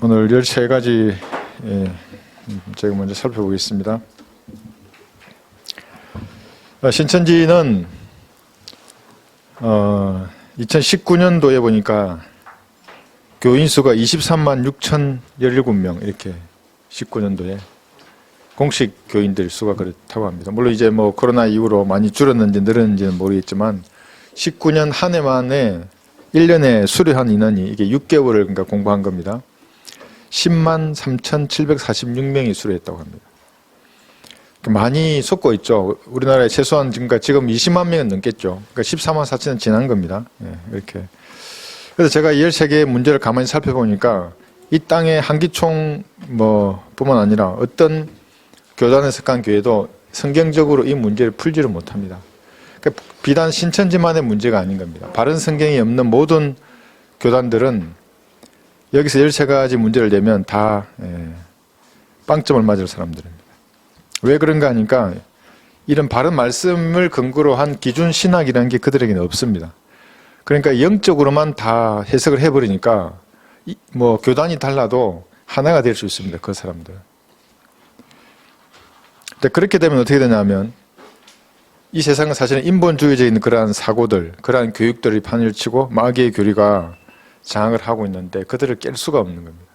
오늘 13가지 제가 먼저 살펴보겠습니다. 신천지는 2019년도에 보니까 교인 수가 23만 6,017명 이렇게 19년도에 공식 교인들 수가 그렇다고 합니다. 물론 이제 뭐 코로나 이후로 많이 줄었는지 늘었는지는 모르겠지만 19년 한 해 만에 1년에 수료한 인원이 이게 6개월을 그러니까 공부한 겁니다. 10만 3,746명이 수료했다고 합니다. 많이 솟고 있죠. 우리나라에 최소한 지금 20만 명은 넘겠죠. 그러니까 14만 4천은 지난 겁니다. 이렇게. 그래서 제가 이 13개의 문제를 가만히 살펴보니까 이 땅의 한기총 뿐만 아니라 어떤 교단에 속한 교회도 성경적으로 이 문제를 풀지를 못합니다. 그러니까 비단 신천지만의 문제가 아닌 겁니다. 바른 성경이 없는 모든 교단들은 여기서 13가지 문제를 내면 다 빵점을 맞을 사람들입니다. 왜 그런가 하니까 이런 바른 말씀을 근거로 한 기준 신학이라는 게 그들에게는 없습니다. 그러니까 영적으로만 다 해석을 해버리니까 교단이 달라도 하나가 될 수 있습니다. 그 사람들. 근데 그렇게 되면 어떻게 되냐면 이 세상은 사실은 인본주의적인 그러한 사고들, 그러한 교육들이 판을 치고 마귀의 교리가 장악을 하고 있는데 그들을 깰 수가 없는 겁니다.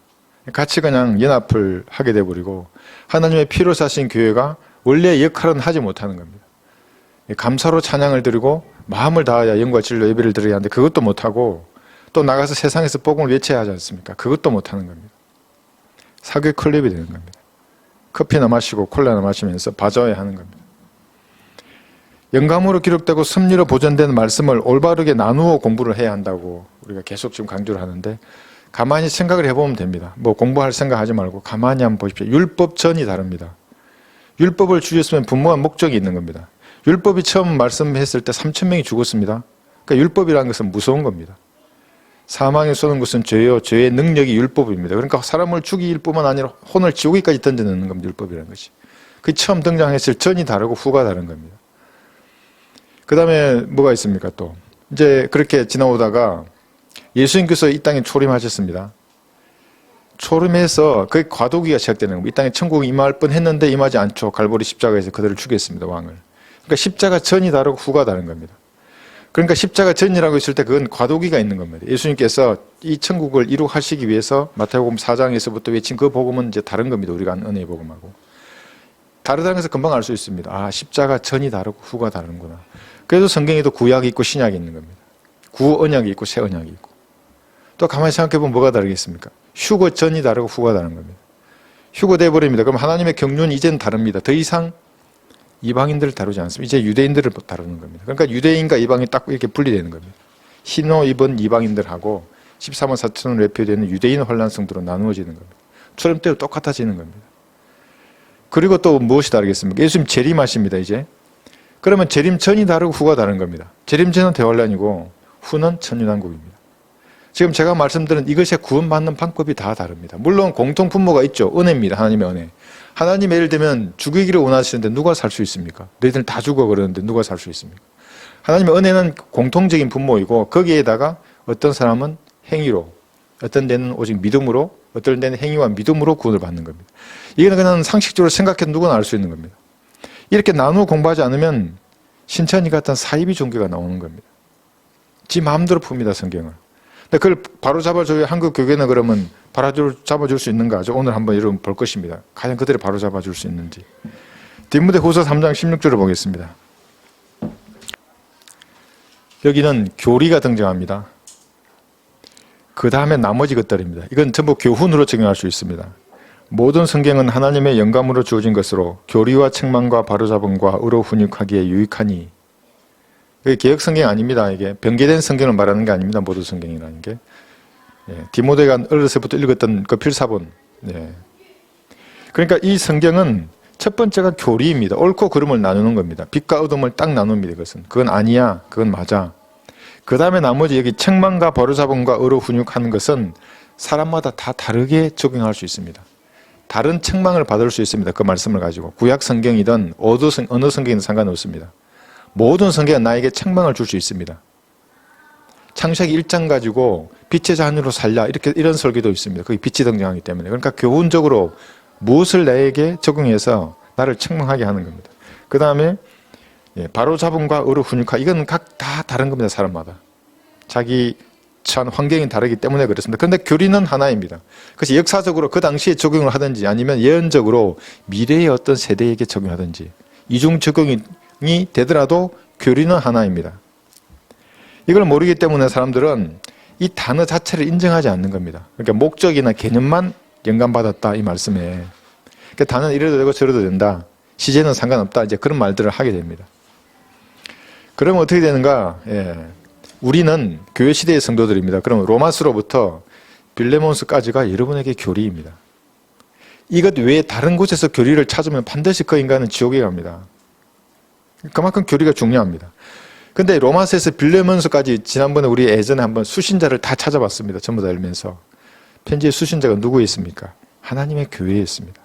같이 그냥 연합을 하게 돼버리고 하나님의 피로 사신 교회가 원래 역할은 하지 못하는 겁니다. 감사로 찬양을 드리고 마음을 다하여 영과 진리로 예배를 드려야 하는데 그것도 못하고 또 나가서 세상에서 복음을 외쳐야 하지 않습니까? 그것도 못하는 겁니다. 사교육 클럽이 되는 겁니다. 커피나 마시고 콜라나 마시면서 봐줘야 하는 겁니다. 영감으로 기록되고 섭리로 보존된 말씀을 올바르게 나누어 공부를 해야 한다고 우리가 계속 지금 강조를 하는데 가만히 생각을 해보면 됩니다. 공부할 생각하지 말고 가만히 한번 보십시오. 율법전이 다릅니다. 율법을 주셨으면 분명한 목적이 있는 겁니다. 율법이 처음 말씀했을 때 3,000명이 죽었습니다. 그러니까 율법이라는 것은 무서운 겁니다. 사망에 쏘는 것은 죄요. 죄의 능력이 율법입니다. 그러니까 사람을 죽일 뿐만 아니라 혼을 지옥에까지 던져넣는 겁니다. 율법이라는 것이. 그 처음 등장했을 전이 다르고 후가 다른 겁니다. 그 다음에 뭐가 있습니까 또. 이제 그렇게 지나오다가 예수님께서 이 땅에 초림하셨습니다. 초림해서 그게 과도기가 시작되는 겁니다. 이 땅에 천국이 임할 뻔했는데 임하지 않죠. 갈보리 십자가에서 그들을 죽였습니다. 왕을. 그러니까 십자가 전이 다르고 후가 다른 겁니다. 그러니까 십자가 전이라고 했을 때 그건 과도기가 있는 겁니다. 예수님께서 이 천국을 이룩하시기 위해서 마태복음 4장에서부터 외친 그 복음은 이제 다른 겁니다. 우리가 아는 은혜의 복음하고. 다르다는 것을 금방 알 수 있습니다. 아, 십자가 전이 다르고 후가 다른구나. 그래서 성경에도 구약이 있고 신약이 있는 겁니다. 구언약이 있고 새 언약이 있고. 또 가만히 생각해보면 뭐가 다르겠습니까? 휴거 전이 다르고 후가 다른 겁니다. 휴거 돼버립니다. 그럼 하나님의 경륜이 이제는 다릅니다. 더 이상 이방인들을 다루지 않습니다. 이제 유대인들을 다루는 겁니다. 그러니까 유대인과 이방인이 딱 이렇게 분리되는 겁니다. 흰옷 입은 이방인들하고 14만 4천으로 대표되는 유대인 혼란성들로 나누어지는 겁니다. 초림 때도 똑같아지는 겁니다. 그리고 또 무엇이 다르겠습니까? 예수님 재림하십니다, 이제. 그러면 재림 전이 다르고 후가 다른 겁니다. 재림 전은 대환란이고 후는 천년왕국입니다. 지금 제가 말씀드린 이것의 구원받는 방법이 다 다릅니다. 물론 공통 분모가 있죠. 은혜입니다. 하나님의 은혜. 하나님 예를 들면 죽이기를 원하시는데 누가 살 수 있습니까? 너희들 다 죽어 그러는데 누가 살 수 있습니까? 하나님의 은혜는 공통적인 분모이고 거기에다가 어떤 사람은 행위로, 어떤 데는 오직 믿음으로, 어떤 데는 행위와 믿음으로 구원을 받는 겁니다. 이거는 그냥 상식적으로 생각해도 누구나 알 수 있는 겁니다. 이렇게 나누어 공부하지 않으면 신천지 같은 사이비 종교가 나오는 겁니다. 지 마음대로 풉니다, 성경을. 근데 그걸 바로 잡아줘야 한국 교회는 그러면 바로 잡아줄 수 있는가? 오늘 한번 여러분 볼 것입니다. 과연 그들이 바로 잡아줄 수 있는지. 디모데후서 3장 16절을 보겠습니다. 여기는 교리가 등장합니다. 그 다음에 나머지 것들입니다. 이건 전부 교훈으로 적용할 수 있습니다. 모든 성경은 하나님의 영감으로 주어진 것으로 교리와 책망과 바로잡음과 의로 훈육하기에 유익하니. 이게 개혁 성경 아닙니다. 이게 변개된 성경을 말하는 게 아닙니다. 모든 성경이라는 게. 디모데가 어려서부터 읽었던 그 필사본. 그러니까 이 성경은 첫 번째가 교리입니다. 옳고 그름을 나누는 겁니다. 빛과 어둠을 딱 나눕니다. 이것은. 그건 아니야. 그건 맞아. 그 다음에 나머지 여기 책망과 바로잡음과 의로 훈육하는 것은 사람마다 다 다르게 적용할 수 있습니다. 다른 책망을 받을 수 있습니다. 그 말씀을 가지고. 구약 성경이든 어느 성경이든 상관없습니다. 모든 성경은 나에게 책망을 줄 수 있습니다. 창세기 1장 가지고 빛의 자녀로 살라 이런 설교도 있습니다. 거기 빛이 등장하기 때문에. 그러니까 교훈적으로 무엇을 나에게 적용해서 나를 책망하게 하는 겁니다. 그 다음에 바로 잡음과 의로 훈육하, 이건 각 다 다른 겁니다. 사람마다 자기 처한 환경이 다르기 때문에 그렇습니다. 그런데 교리는 하나입니다. 그래서 역사적으로 그 당시에 적용을 하든지 아니면 예언적으로 미래의 어떤 세대에게 적용하든지 이중 적용이 되더라도 교리는 하나입니다. 이걸 모르기 때문에 사람들은 이 단어 자체를 인정하지 않는 겁니다. 그러니까 목적이나 개념만 영감받았다 이 말씀에. 그러니까 단어는 이래도 되고 저래도 된다. 시제는 상관없다. 이제 그런 말들을 하게 됩니다. 그러면 어떻게 되는가? 우리는 교회 시대의 성도들입니다. 그러면 로마서로부터 빌레몬서까지가 여러분에게 교리입니다. 이것 외에 다른 곳에서 교리를 찾으면 반드시 그 인간은 지옥에 갑니다. 그만큼 교리가 중요합니다. 근데 로마서에서 빌레몬서까지 지난번에 우리 예전에 한번 수신자를 다 찾아봤습니다. 전부 다 열면서. 편지의 수신자가 누구였습니까? 하나님의 교회였습니다.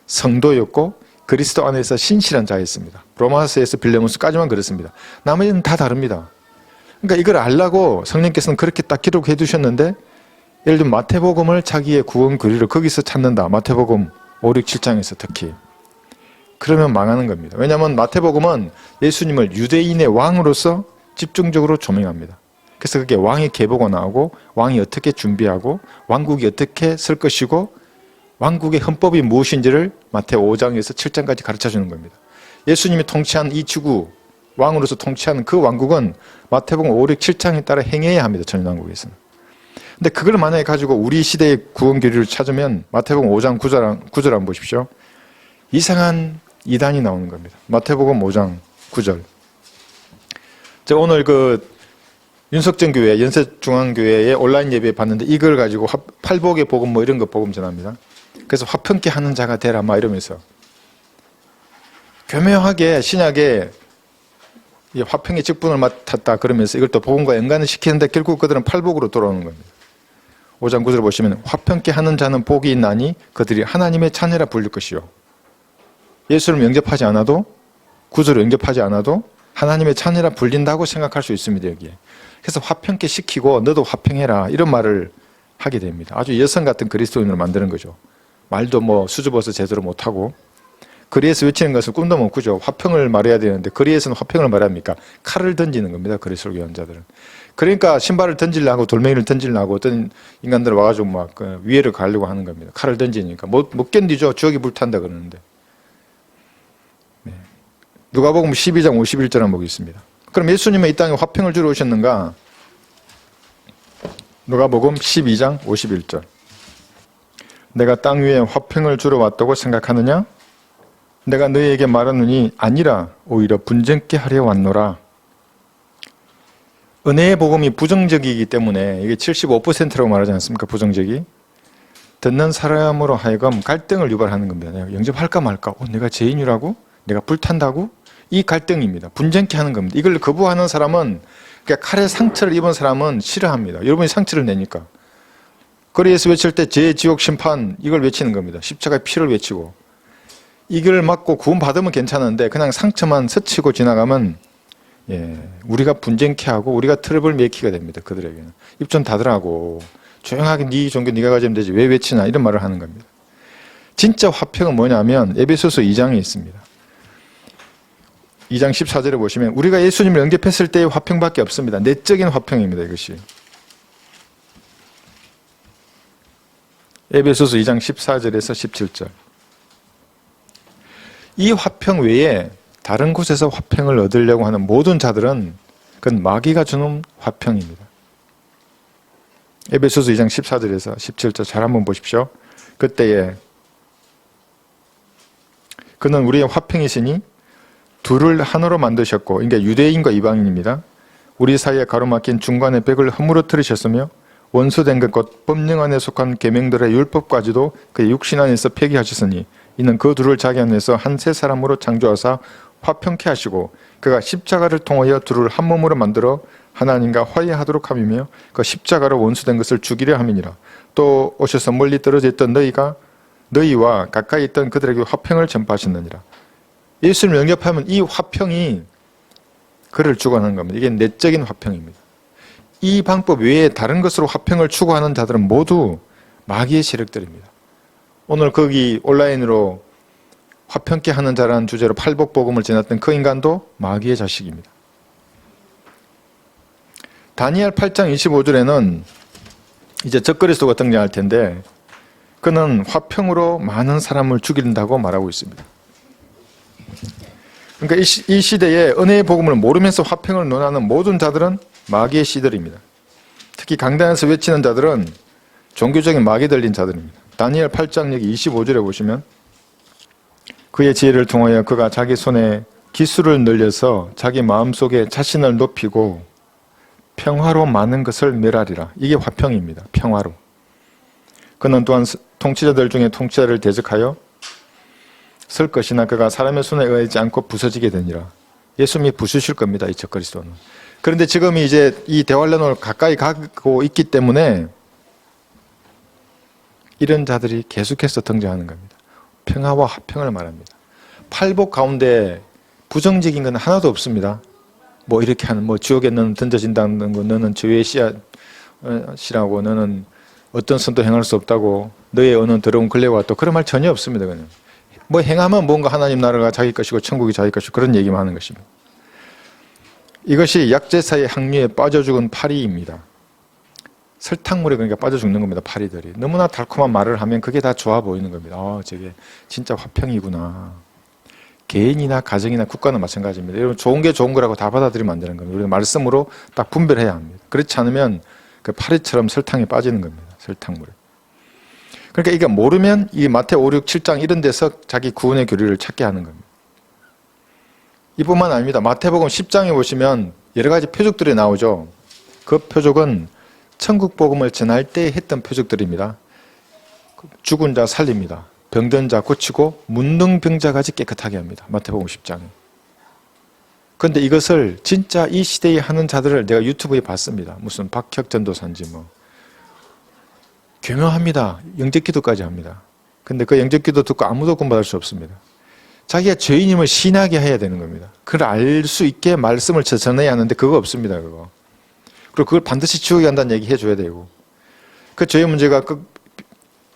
성도였고 그리스도 안에서 신실한 자였습니다. 로마서에서 빌레몬서까지만 그렇습니다. 나머지는 다 다릅니다. 그러니까 이걸 알라고 성령께서는 그렇게 딱 기록해 두셨는데, 예를 들면 마태복음을 자기의 구원 교리를 거기서 찾는다. 마태복음 5, 6, 7장에서 특히. 그러면 망하는 겁니다. 왜냐하면 마태복음은 예수님을 유대인의 왕으로서 집중적으로 조명합니다. 그래서 그게 왕의 계보가 나오고 왕이 어떻게 준비하고 왕국이 어떻게 설 것이고 왕국의 헌법이 무엇인지를 마태 5장에서 7장까지 가르쳐주는 겁니다. 예수님이 통치한 이 지구, 왕으로서 통치하는 그 왕국은 마태복음 5, 6, 7장에 따라 행해야 합니다. 전인왕국에서는. 근데 그걸 만약에 가지고 우리 시대의 구원 교리를 찾으면 마태복음 5장 9절 한번 보십시오. 이상한 이단이 나오는 겁니다. 마태복음 5장 9절. 제가 오늘 윤석정 교회, 연세중앙교회의 온라인 예배 봤는데 이걸 가지고 팔복의 복음 뭐 이런 거 복음 전합니다. 그래서 화평케 하는 자가 되라 막 이러면서 교묘하게 신약에 화평의 직분을 맡았다 그러면서 이걸 또 복음과 연관을 시키는데 결국 그들은 팔복으로 돌아오는 겁니다. 5장 9절 보시면 화평케 하는 자는 복이 있나니 그들이 하나님의 자녀라 불릴 것이요. 예수를 영접하지 않아도, 구주를 영접하지 않아도 하나님의 자녀라 불린다고 생각할 수 있습니다. 여기에. 그래서 화평케 시키고 너도 화평해라 이런 말을 하게 됩니다. 아주 여성 같은 그리스도인으로 만드는 거죠. 말도 뭐 수줍어서 제대로 못하고 거리에서 외치는 것은 꿈도 못 꾸죠. 화평을 말해야 되는데 거리에서는 화평을 말합니까? 칼을 던지는 겁니다. 그리스도 교환자들은. 그러니까 신발을 던지려고 돌멩이를 던지려고 어떤 인간들은 와가지고 막 위해를 가려고 하는 겁니다. 칼을 던지니까 못 견디죠. 주역이 불탄다 그러는데. 네. 누가복음 12장 51절 한번 보겠습니다. 그럼 예수님은 이 땅에 화평을 주러 오셨는가? 누가복음 12장 51절. 내가 땅 위에 화평을 주러 왔다고 생각하느냐? 내가 너희에게 말하느니 아니라 오히려 분쟁케 하려 왔노라. 은혜의 복음이 부정적이기 때문에 이게 75%라고 말하지 않습니까? 부정적이. 듣는 사람으로 하여금 갈등을 유발하는 겁니다. 내가 영접할까 말까? 내가 죄인이라고? 내가 불탄다고? 이 갈등입니다. 분쟁케 하는 겁니다. 이걸 거부하는 사람은, 그러니까 칼에 상처를 입은 사람은 싫어합니다. 여러분이 상처를 내니까. 거리에서 외칠 때 죄, 지옥, 심판 이걸 외치는 겁니다. 십자가의 피를 외치고. 이걸 맞고 구원받으면 괜찮은데 그냥 상처만 스치고 지나가면 우리가 분쟁케 하고 우리가 트러블 메이키가 됩니다. 그들에게는. 입 좀 닫으라고. 조용하게 네 종교 네가 가지면 되지 왜 외치나 이런 말을 하는 겁니다. 진짜 화평은 뭐냐면 에베소서 2장에 있습니다. 2장 14절에 보시면 우리가 예수님을 영접했을 때의 화평밖에 없습니다. 내적인 화평입니다. 이것이. 에베소서 2장 14절에서 17절. 이 화평 외에 다른 곳에서 화평을 얻으려고 하는 모든 자들은 그건 마귀가 주는 화평입니다. 에베소서 2장 14절에서 17절 잘 한번 보십시오. 그때에 그는 우리의 화평이시니 둘을 하나로 만드셨고, 그러니까 유대인과 이방인입니다. 우리 사이에 가로막힌 중간의 벽을 허물어뜨리셨으며 원수된 것 곧 법령 안에 속한 계명들의 율법까지도 그의 육신 안에서 폐기하셨으니 이는 그 둘을 자기 안에서 한 세 사람으로 창조하사 화평케 하시고 그가 십자가를 통하여 둘을 한 몸으로 만들어 하나님과 화해하도록 함이며 그 십자가로 원수된 것을 죽이려 함이니라. 또 오셔서 멀리 떨어져 있던 너희와 가까이 있던 그들에게 화평을 전파하셨느니라. 예수를 영접하면 이 화평이 그를 주관하는 겁니다. 이게 내적인 화평입니다. 이 방법 외에 다른 것으로 화평을 추구하는 자들은 모두 마귀의 세력들입니다. 오늘 거기 온라인으로 화평케 하는 자라는 주제로 팔복복음을 지났던 그 인간도 마귀의 자식입니다. 다니엘 8장 25절에는 이제 적그리스도가 등장할 텐데 그는 화평으로 많은 사람을 죽인다고 말하고 있습니다. 그러니까 이 시대에 은혜의 복음을 모르면서 화평을 논하는 모든 자들은 마귀의 씨들입니다. 특히 강단에서 외치는 자들은 종교적인 마귀 들린 자들입니다. 다니엘 8장 여기 25절에 보시면 그의 지혜를 통하여 그가 자기 손에 기술을 늘려서 자기 마음속에 자신을 높이고 평화로 많은 것을 멸하리라. 이게 화평입니다. 평화로. 그는 또한 통치자들 중에 통치자를 대적하여 쓸 것이나 그가 사람의 손에 의하지 않고 부서지게 되니라. 예수님이 부수실 겁니다. 이 적그리스도는. 그런데 지금 이제 이 대환란을 가까이 가고 있기 때문에 이런 자들이 계속해서 등장하는 겁니다. 평화와 화평을 말합니다. 팔복 가운데 부정적인 건 하나도 없습니다. 뭐 이렇게 하는, 뭐 지옥에 너는 던져진다는 거, 너는 죄의 씨라고, 너는 어떤 선도 행할 수 없다고, 너의 언어는 더러운 근래와 또 그런 말 전혀 없습니다. 그냥 뭐 행하면 뭔가 하나님 나라가 자기 것이고 천국이 자기 것이고 그런 얘기만 하는 것입니다. 이것이 약제사의 항류에 빠져 죽은 파리입니다. 설탕물에 그러니까 빠져 죽는 겁니다. 파리들이. 너무나 달콤한 말을 하면 그게 다 좋아 보이는 겁니다. 저게 진짜 화평이구나. 개인이나 가정이나 국가는 마찬가지입니다. 여러분 좋은 게 좋은 거라고 다 받아들이면 안 되는 겁니다. 우리가 말씀으로 딱 분별해야 합니다. 그렇지 않으면 그 파리처럼 설탕에 빠지는 겁니다. 설탕물에. 그러니까 이게 모르면 이 마태 5, 6, 7장 이런 데서 자기 구원의 교리를 찾게 하는 겁니다. 이뿐만 아닙니다. 마태복음 10장에 보시면 여러 가지 표적들이 나오죠. 그 표적은 천국 복음을 전할 때 했던 표적들입니다. 죽은 자 살립니다. 병든 자 고치고 문둥병자까지 깨끗하게 합니다. 마태복음 10장에. 그런데 이것을 진짜 이 시대에 하는 자들을 내가 유튜브에 봤습니다. 무슨 박혁 전도사인지 뭐. 교묘합니다. 영접기도까지 합니다. 근데 그 영접기도 듣고 아무도 구원받을 수 없습니다. 자기가 죄인임을 신하게 해야 되는 겁니다. 그걸 알 수 있게 말씀을 전해야 하는데 그거 없습니다. 그거. 그리고 그걸 반드시 지옥에 간다는 얘기 해줘야 되고 그 죄의 문제가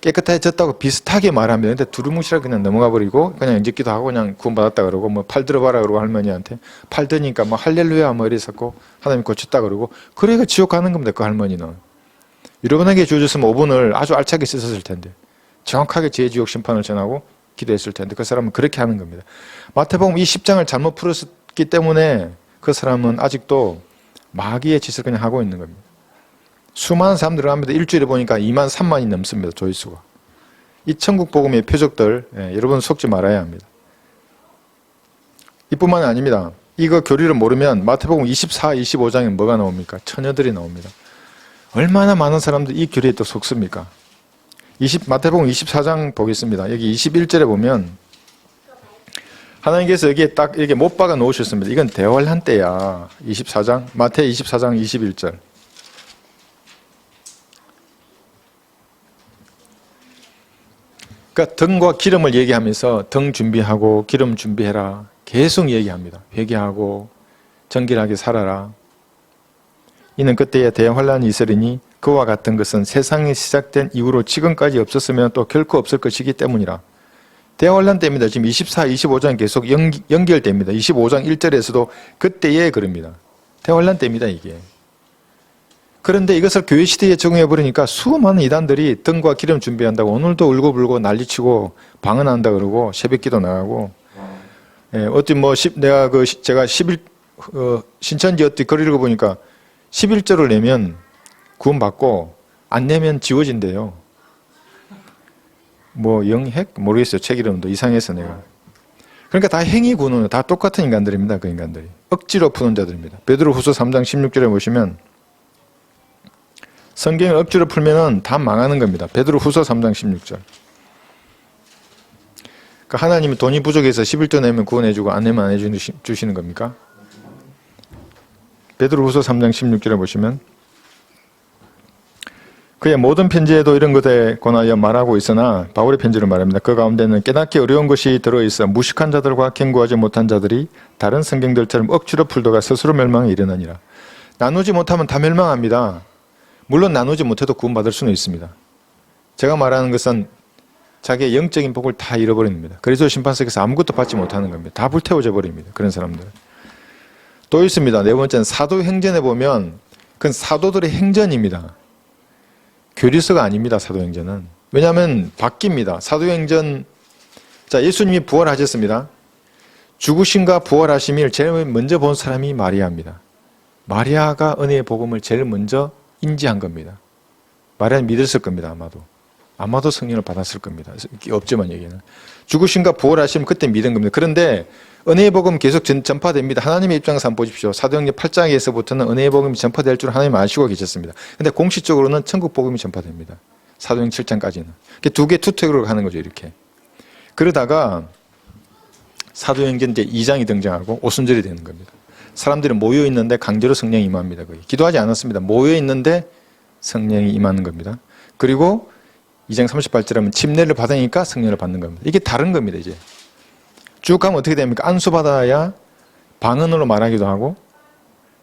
깨끗해졌다고 비슷하게 말합니다. 근데 두루뭉실하게 그냥 넘어가 버리고 그냥 영접기도 하고 그냥 구원받았다 그러고 뭐 팔 들어봐라 그러고 할머니한테 팔 드니까 뭐 할렐루야 뭐 이랬었고 하나님 고쳤다 그러고 그러니까 지옥 가는 겁니다. 그 할머니는. 여러분에게 주어졌으면 5분을 아주 알차게 쓰셨을 텐데 정확하게 지옥 심판을 전하고 기도했을 텐데 그 사람은 그렇게 하는 겁니다. 마태복음 이 10장을 잘못 풀었기 때문에 그 사람은 아직도 마귀의 짓을 그냥 하고 있는 겁니다. 수많은 사람들을 합니다. 일주일에 보니까 2만 3만이 넘습니다. 조회수가. 이 천국 복음의 표적들 여러분 속지 말아야 합니다. 이뿐만 아닙니다. 이거 교리를 모르면 마태복음 24, 25장에 뭐가 나옵니까? 처녀들이 나옵니다. 얼마나 많은 사람들이 이 교리에 또 속습니까? 마태복음 24장 보겠습니다. 여기 21절에 보면 하나님께서 여기에 딱 이렇게 못 박아 놓으셨습니다. 이건 대환란 때야. 24장, 마태 24장 21절. 그러니까 등과 기름을 얘기하면서 등 준비하고 기름 준비해라. 계속 얘기합니다. 회개하고 정결하게 살아라. 이는 그때에 대환란이 있으리니 그와 같은 것은 세상이 시작된 이후로 지금까지 없었으면 또 결코 없을 것이기 때문이라. 대환란 때입니다. 지금 24, 25장 계속 연결됩니다. 25장 1절에서도 그때에 그럽니다. 대환란 때입니다. 이게. 그런데 이것을 교회 시대에 적용해버리니까 수많은 이단들이 등과 기름 준비한다고 오늘도 울고불고 난리치고 방언한다 그러고 새벽기도 나가고 어찌 뭐 제가 신천지 어디 글 읽어보니까 11조를 내면 구원받고 안 내면 지워진대요. 뭐 영핵? 모르겠어요. 책 이름도 이상해서 내가. 그러니까 다 행위 구원은 다 똑같은 인간들입니다. 그 인간들이. 억지로 푸는 자들입니다. 베드로후서 3장 16절에 보시면 성경을 억지로 풀면은 다 망하는 겁니다. 베드로후서 3장 16절. 그러니까 하나님이 돈이 부족해서 11조 내면 구원해주고 안 내면 안 해주시는 겁니까? 베드로후서 3장 16절에 보시면 그의 모든 편지에도 이런 것에 관하여 말하고 있으나 바울의 편지를 말합니다. 그 가운데는 깨닫기 어려운 것이 들어있어 무식한 자들과 경고하지 못한 자들이 다른 성경들처럼 억지로 풀다가 스스로 멸망에 이르느니라. 나누지 못하면 다 멸망합니다. 물론 나누지 못해도 구원받을 수는 있습니다. 제가 말하는 것은 자기의 영적인 복을 다 잃어버립니다. 그래서 심판석에서 아무것도 받지 못하는 겁니다. 다 불태워져 버립니다. 그런 사람들. 또 있습니다. 네 번째는 사도행전에 보면 그건 사도들의 행전입니다. 교리서가 아닙니다. 사도행전은. 왜냐하면 바뀝니다. 사도행전, 자, 예수님이 부활하셨습니다. 죽으심과 부활하심을 제일 먼저 본 사람이 마리아입니다. 마리아가 은혜의 복음을 제일 먼저 인지한 겁니다. 마리아는 믿었을 겁니다. 아마도 성령을 받았을 겁니다. 없지만 얘기는. 죽으심과 부활하심 그때 믿은 겁니다. 그런데 은혜의 복음 계속 전파됩니다. 하나님의 입장에서 한번 보십시오. 사도행전 8장에서부터는 은혜의 복음이 전파될 줄 하나님 아시고 계셨습니다. 그런데 공식적으로는 천국 복음이 전파됩니다. 사도행전 7장까지는. 두 개 투택으로 가는 거죠. 이렇게. 그러다가 사도행전 이제 2장이 등장하고 오순절이 되는 겁니다. 사람들이 모여있는데 강제로 성령이 임합니다. 거의. 기도하지 않았습니다. 모여있는데 성령이 임하는 겁니다. 그리고 2장 38절 하면 침례를 받으니까 성령을 받는 겁니다. 이게 다른 겁니다. 이제 쭉 가면 어떻게 됩니까? 안수받아야 방언으로 말하기도 하고,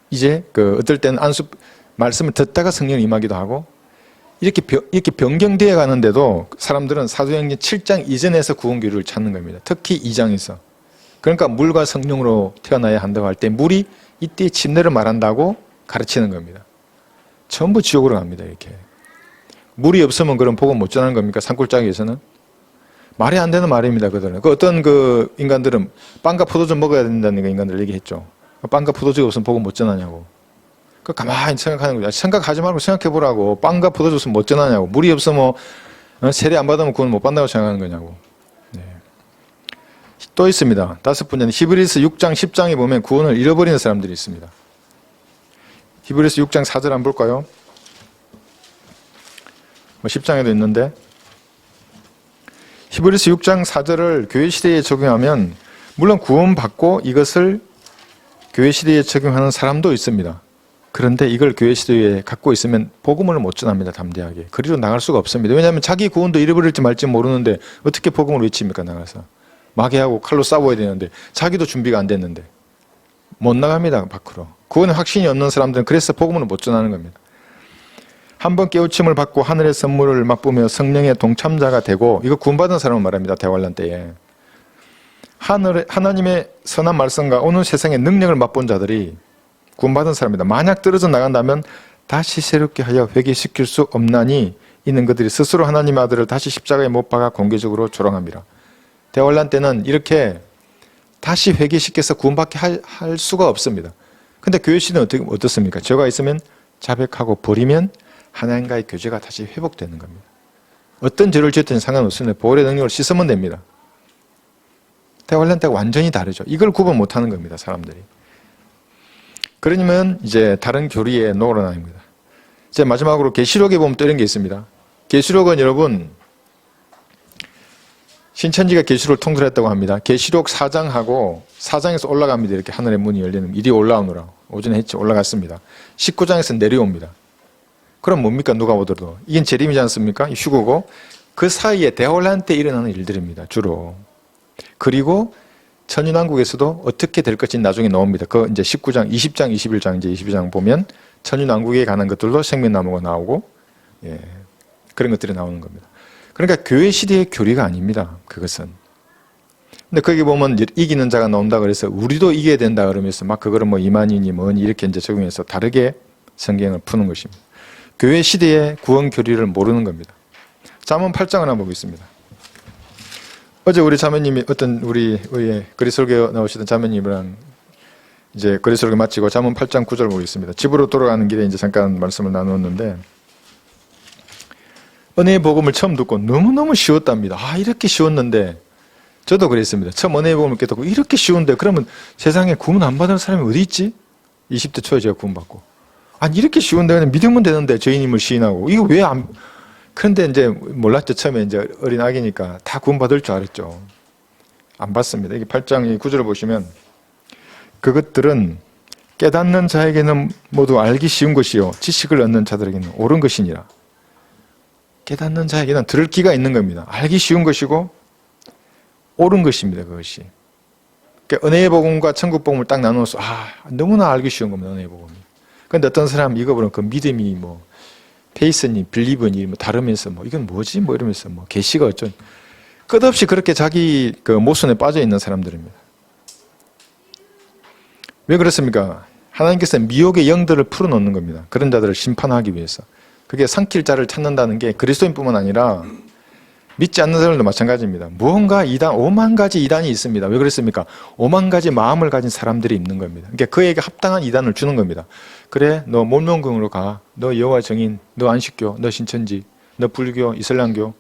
이제 어떨 때는 말씀을 듣다가 성령이 임하기도 하고, 이렇게 변경되어 가는데도 사람들은 사도행전 7장 이전에서 구원교리를 찾는 겁니다. 특히 2장에서. 그러니까 물과 성령으로 태어나야 한다고 할 때 물이 이때 침례를 말한다고 가르치는 겁니다. 전부 지옥으로 갑니다. 이렇게. 물이 없으면 그럼 복음 못 전하는 겁니까? 산골짜기에서는? 말이 안 되는 말입니다. 그들은. 어떤 인간들은 빵과 포도주 먹어야 된다는 인간들 얘기했죠. 빵과 포도주가 없으면 복음 못 전하냐고. 가만히 생각하는 거죠. 생각하지 말고 생각해 보라고. 빵과 포도주 없으면 못 전하냐고. 물이 없으면 세례 안 받으면 구원 못 받는다고 생각하는 거냐고. 네. 또 있습니다. 다섯 번째는 히브리서 6장 10장에 보면 구원을 잃어버리는 사람들이 있습니다. 히브리서 6장 4절 한번 볼까요? 10장에도 있는데, 히브리서 6장 4절을 교회 시대에 적용하면 물론 구원받고 이것을 교회 시대에 적용하는 사람도 있습니다. 그런데 이걸 교회 시대에 갖고 있으면 복음을 못 전합니다. 담대하게. 그리로 나갈 수가 없습니다. 왜냐하면 자기 구원도 잃어버릴지 말지 모르는데 어떻게 복음을 외칩니까? 나가서 마귀하고 칼로 싸워야 되는데 자기도 준비가 안 됐는데 못 나갑니다. 밖으로. 구원에 확신이 없는 사람들은 그래서 복음을 못 전하는 겁니다. 한번 깨우침을 받고 하늘의 선물을 맛보며 성령의 동참자가 되고, 이거 구원받은 사람을 말합니다. 대환란 때에. 하나님의 선한 말씀과 오늘 세상의 능력을 맛본 자들이 구원받은 사람입니다. 만약 떨어져 나간다면 다시 새롭게 하여 회개시킬 수 없나니 이는 그들이 스스로 하나님의 아들을 다시 십자가에 못 박아 공개적으로 조롱합니다. 대환란 때는 이렇게 다시 회개시켜서 구원받게 할 수가 없습니다. 근데 교회 시대는 어떻습니까? 죄가 있으면 자백하고 버리면 하나님과의 교제가 다시 회복되는 겁니다. 어떤 죄를 지었든 상관없습니다. 보혈의 능력을 씻으면 됩니다. 대환란 때가 완전히 다르죠. 이걸 구분 못하는 겁니다. 사람들이. 그러면 이제 다른 교리에 녹아납니다. 이제 마지막으로 계시록에 보면 또 이런 게 있습니다. 계시록은 여러분 신천지가 계시록을 통솔했다고 합니다. 계시록 4장하고 4장에서 올라갑니다. 이렇게 하늘의 문이 열리는 이리 올라오느라 오전에 했죠. 올라갔습니다. 19장에서 내려옵니다. 그럼 뭡니까? 누가 보더라도. 이건 재림이지 않습니까? 휴거고. 그 사이에 대환란 때 일어나는 일들입니다. 주로. 그리고 천유난국에서도 어떻게 될 것인지 나중에 나옵니다. 그 이제 19장, 20장, 21장, 이제 22장 보면 천유난국에 관한 것들도 생명나무가 나오고, 예, 그런 것들이 나오는 겁니다. 그러니까 교회 시대의 교리가 아닙니다. 그것은. 근데 거기 보면 이기는 자가 나온다 그래서 우리도 이겨야 된다 그러면서 막 그거를 뭐 이만희니 뭐니 이렇게 이제 적용해서 다르게 성경을 푸는 것입니다. 교회 시대의 구원 교리를 모르는 겁니다. 잠언 8장을 한번 보겠습니다. 어제 우리 자매님이 우리 그리스도교 나오시던 자매님이랑 이제 그리스도교 마치고 잠언 8장 9절 보겠습니다. 집으로 돌아가는 길에 이제 잠깐 말씀을 나누었는데, 은혜의 복음을 처음 듣고 너무너무 쉬웠답니다. 이렇게 쉬웠는데, 저도 그랬습니다. 처음 은혜의 복음을 깨닫고 이렇게 쉬운데 그러면 세상에 구원 안 받은 사람이 어디 있지? 20대 초에 제가 구원 받고. 이렇게 쉬운데 그냥 믿으면 되는데 죄인임을 시인하고 이거 왜 안? 그런데 이제 몰랐죠. 처음에 이제 어린 아기니까 다 구원 받을 줄 알았죠. 안 받습니다. 이게 8장 9절을 보시면 그것들은 깨닫는 자에게는 모두 알기 쉬운 것이요 지식을 얻는 자들에게는 옳은 것이니라. 깨닫는 자에게는 들을 기가 있는 겁니다. 알기 쉬운 것이고 옳은 것입니다. 그것이. 그러니까 은혜의 복음과 천국 복음을 딱 나누어서 너무나 알기 쉬운 겁니다. 은혜의 복음이. 근데 어떤 사람 이거 보면 그 믿음이 뭐 페이스니 빌리브니 뭐 다르면서 뭐 이건 뭐지 뭐 이러면서 뭐 계시가 어쩐 끝없이 그렇게 자기 그 모순에 빠져 있는 사람들입니다. 왜 그렇습니까? 하나님께서 미혹의 영들을 풀어놓는 겁니다. 그런 자들을 심판하기 위해서. 그게 삼킬 자를 찾는다는 게 그리스도인뿐만 아니라 믿지 않는 사람들도 마찬가지입니다. 무언가 이단, 5만 가지 이단이 있습니다. 왜 그랬습니까? 5만 가지 마음을 가진 사람들이 있는 겁니다. 그러니까 그에게 합당한 이단을 주는 겁니다. 그래, 너 몰몬경으로 가. 너 여호와 증인, 너 안식교, 너 신천지, 너 불교, 이슬람교.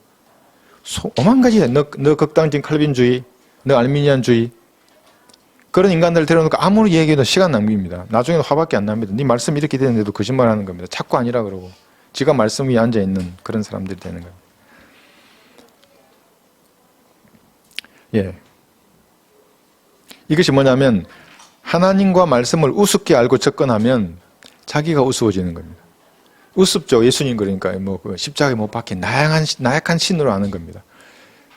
5만 가지, 너 극단적인 칼빈주의, 너 알미니안주의. 그런 인간들을 데려놓고 아무리 얘기해도 시간 낭비입니다. 나중에는 화밖에 안 납니다. 네 말씀 이렇게 되는데도 거짓말하는 겁니다. 자꾸 아니라 그러고. 지가 말씀 위에 앉아있는 그런 사람들이 되는 거예요. 예. 이것이 뭐냐면 하나님과 말씀을 우습게 알고 접근하면 자기가 우스워지는 겁니다. 우습죠. 예수님 그러니까 뭐 십자가에 못 박힌 나약한 신으로 아는 겁니다.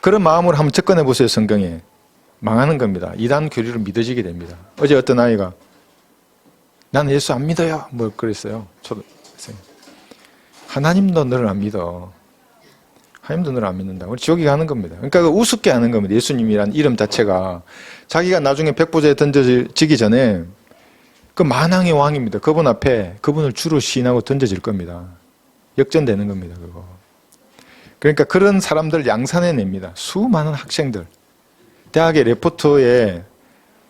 그런 마음으로 한번 접근해 보세요. 성경에. 망하는 겁니다. 이단 교리를 믿어지게 됩니다. 어제 어떤 아이가 나는 예수 안 믿어요. 뭐 그랬어요. 저도 하나님도 너를 안 믿어. 하나님도 너를 안 믿는다. 지옥에 가는 겁니다. 그러니까 우습게 하는 겁니다. 예수님이란 이름 자체가 자기가 나중에 백보자에 던져지기 전에 그 만왕의 왕입니다. 그분 앞에 그분을 주로 시인하고 던져질 겁니다. 역전되는 겁니다. 그거. 그러니까 그런 사람들 양산해 냅니다. 수많은 학생들. 대학의 레포트에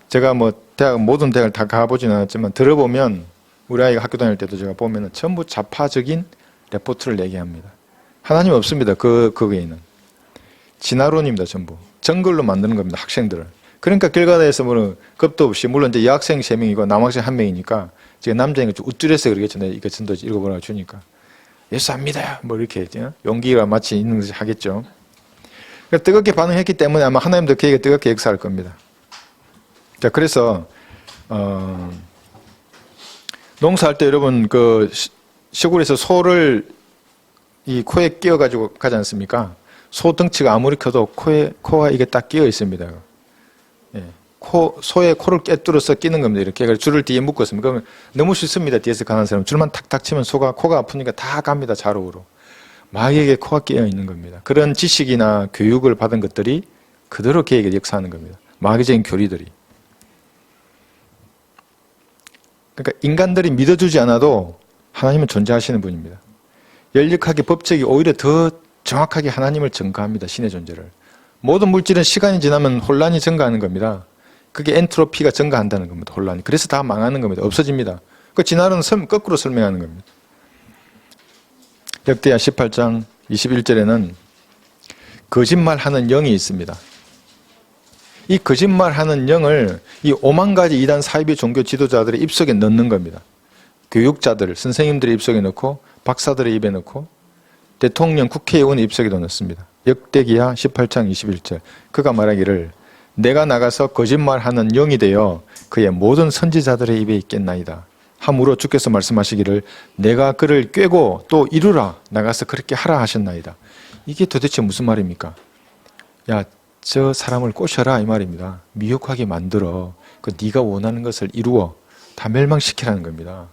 제가 뭐 대학 모든 대학을 다 가보지는 않았지만 들어보면 우리 아이가 학교 다닐 때도 제가 보면은 전부 좌파적인 레포트를 내게 합니다. 하나님 없습니다. 거기에는 진화론입니다. 전부 정글로 만드는 겁니다. 학생들을. 그러니까 길가다에서 뭐는 겁도 없이 물론 이제 여학생 3명이고 남학생 1명이니까 제가 남자인 거 좀 우쭐해서 그러겠죠. 내가 이거 전도 읽어보라고 주니까 예수 안 믿어요. 뭐 이렇게 용기가 마치 있는 듯이 하겠죠. 뜨겁게 반응했기 때문에 아마 하나님도 그에게 뜨겁게 역사할 겁니다. 자, 그래서 농사할 때 여러분 그 시골에서 소를 이 코에 끼워 가지고 가지 않습니까? 소 덩치가 아무리 커도 코가 이게 딱 끼어 있습니다. 예. 소의 코를 깨뚫어서 끼는 겁니다. 이렇게 줄을 뒤에 묶었습니다. 그러면 너무 쉽습니다. 뒤에서 가는 사람 줄만 탁탁 치면 소가 코가 아프니까 다 갑니다. 자루로. 마귀에게 코가 끼어 있는 겁니다. 그런 지식이나 교육을 받은 것들이 그대로 그에게 역사하는 겁니다. 마귀적인 교리들이. 그러니까 인간들이 믿어주지 않아도 하나님은 존재하시는 분입니다. 열역하게 법칙이 오히려 더 정확하게 하나님을 증가합니다. 신의 존재를. 모든 물질은 시간이 지나면 혼란이 증가하는 겁니다. 그게 엔트로피가 증가한다는 겁니다. 혼란이. 그래서 다 망하는 겁니다. 없어집니다. 그 진화론은 거꾸로 설명하는 겁니다. 역대하 18장 21절에는 거짓말하는 영이 있습니다. 이 거짓말하는 영을 이 5만 가지 이단 사이비 종교 지도자들의 입속에 넣는 겁니다. 교육자들, 선생님들의 입속에 넣고 박사들의 입에 넣고 대통령, 국회의원의 입속에도 넣습니다. 역대기하 18장 21절 그가 말하기를 내가 나가서 거짓말하는 영이 되어 그의 모든 선지자들의 입에 있겠나이다. 함으로 주께서 말씀하시기를 내가 그를 꿰고 또 이루라 나가서 그렇게 하라 하셨나이다. 이게 도대체 무슨 말입니까? 야, 저 사람을 꼬셔라 이 말입니다. 미혹하게 만들어 그 네가 원하는 것을 이루어 다 멸망시키라는 겁니다.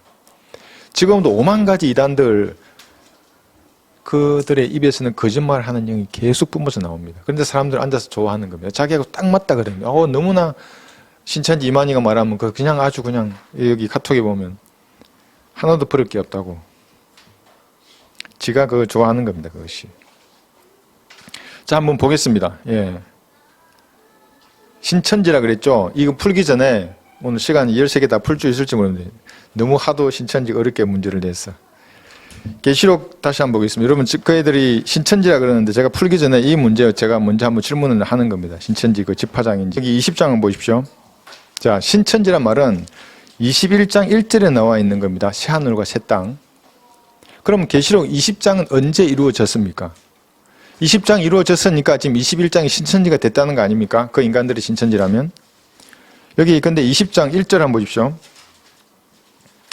지금도 5만 가지 이단들 그들의 입에서는 거짓말하는 영이 계속 뿜어져 나옵니다. 그런데 사람들 앉아서 좋아하는 겁니다. 자기하고 딱 맞다 그럽니다. 너무나 신천지 이만희가 말하면 그냥 아주 그냥 여기 카톡에 보면 하나도 버릴 게 없다고. 지가 그거 좋아하는 겁니다. 그것이. 자, 한번 보겠습니다. 예. 신천지라 그랬죠. 이거 풀기 전에 오늘 시간 13개 다 풀 수 있을지 모르는데 너무 하도 신천지 어렵게 문제를 냈어. 계시록 다시 한번 보겠습니다. 여러분 그 애들이 신천지라 그러는데 제가 풀기 전에 이 문제 제가 먼저 한번 질문을 하는 겁니다. 신천지 그 집화장인지. 여기 20장을 보십시오. 자, 신천지란 말은 21장 1절에 나와 있는 겁니다. 새하늘과 새 땅. 그럼 계시록 20장은 언제 이루어졌습니까? 20장 이루어졌으니까 지금 21장이 신천지가 됐다는 거 아닙니까? 그 인간들이 신천지라면. 여기 근데 20장 1절 한번 보십시오.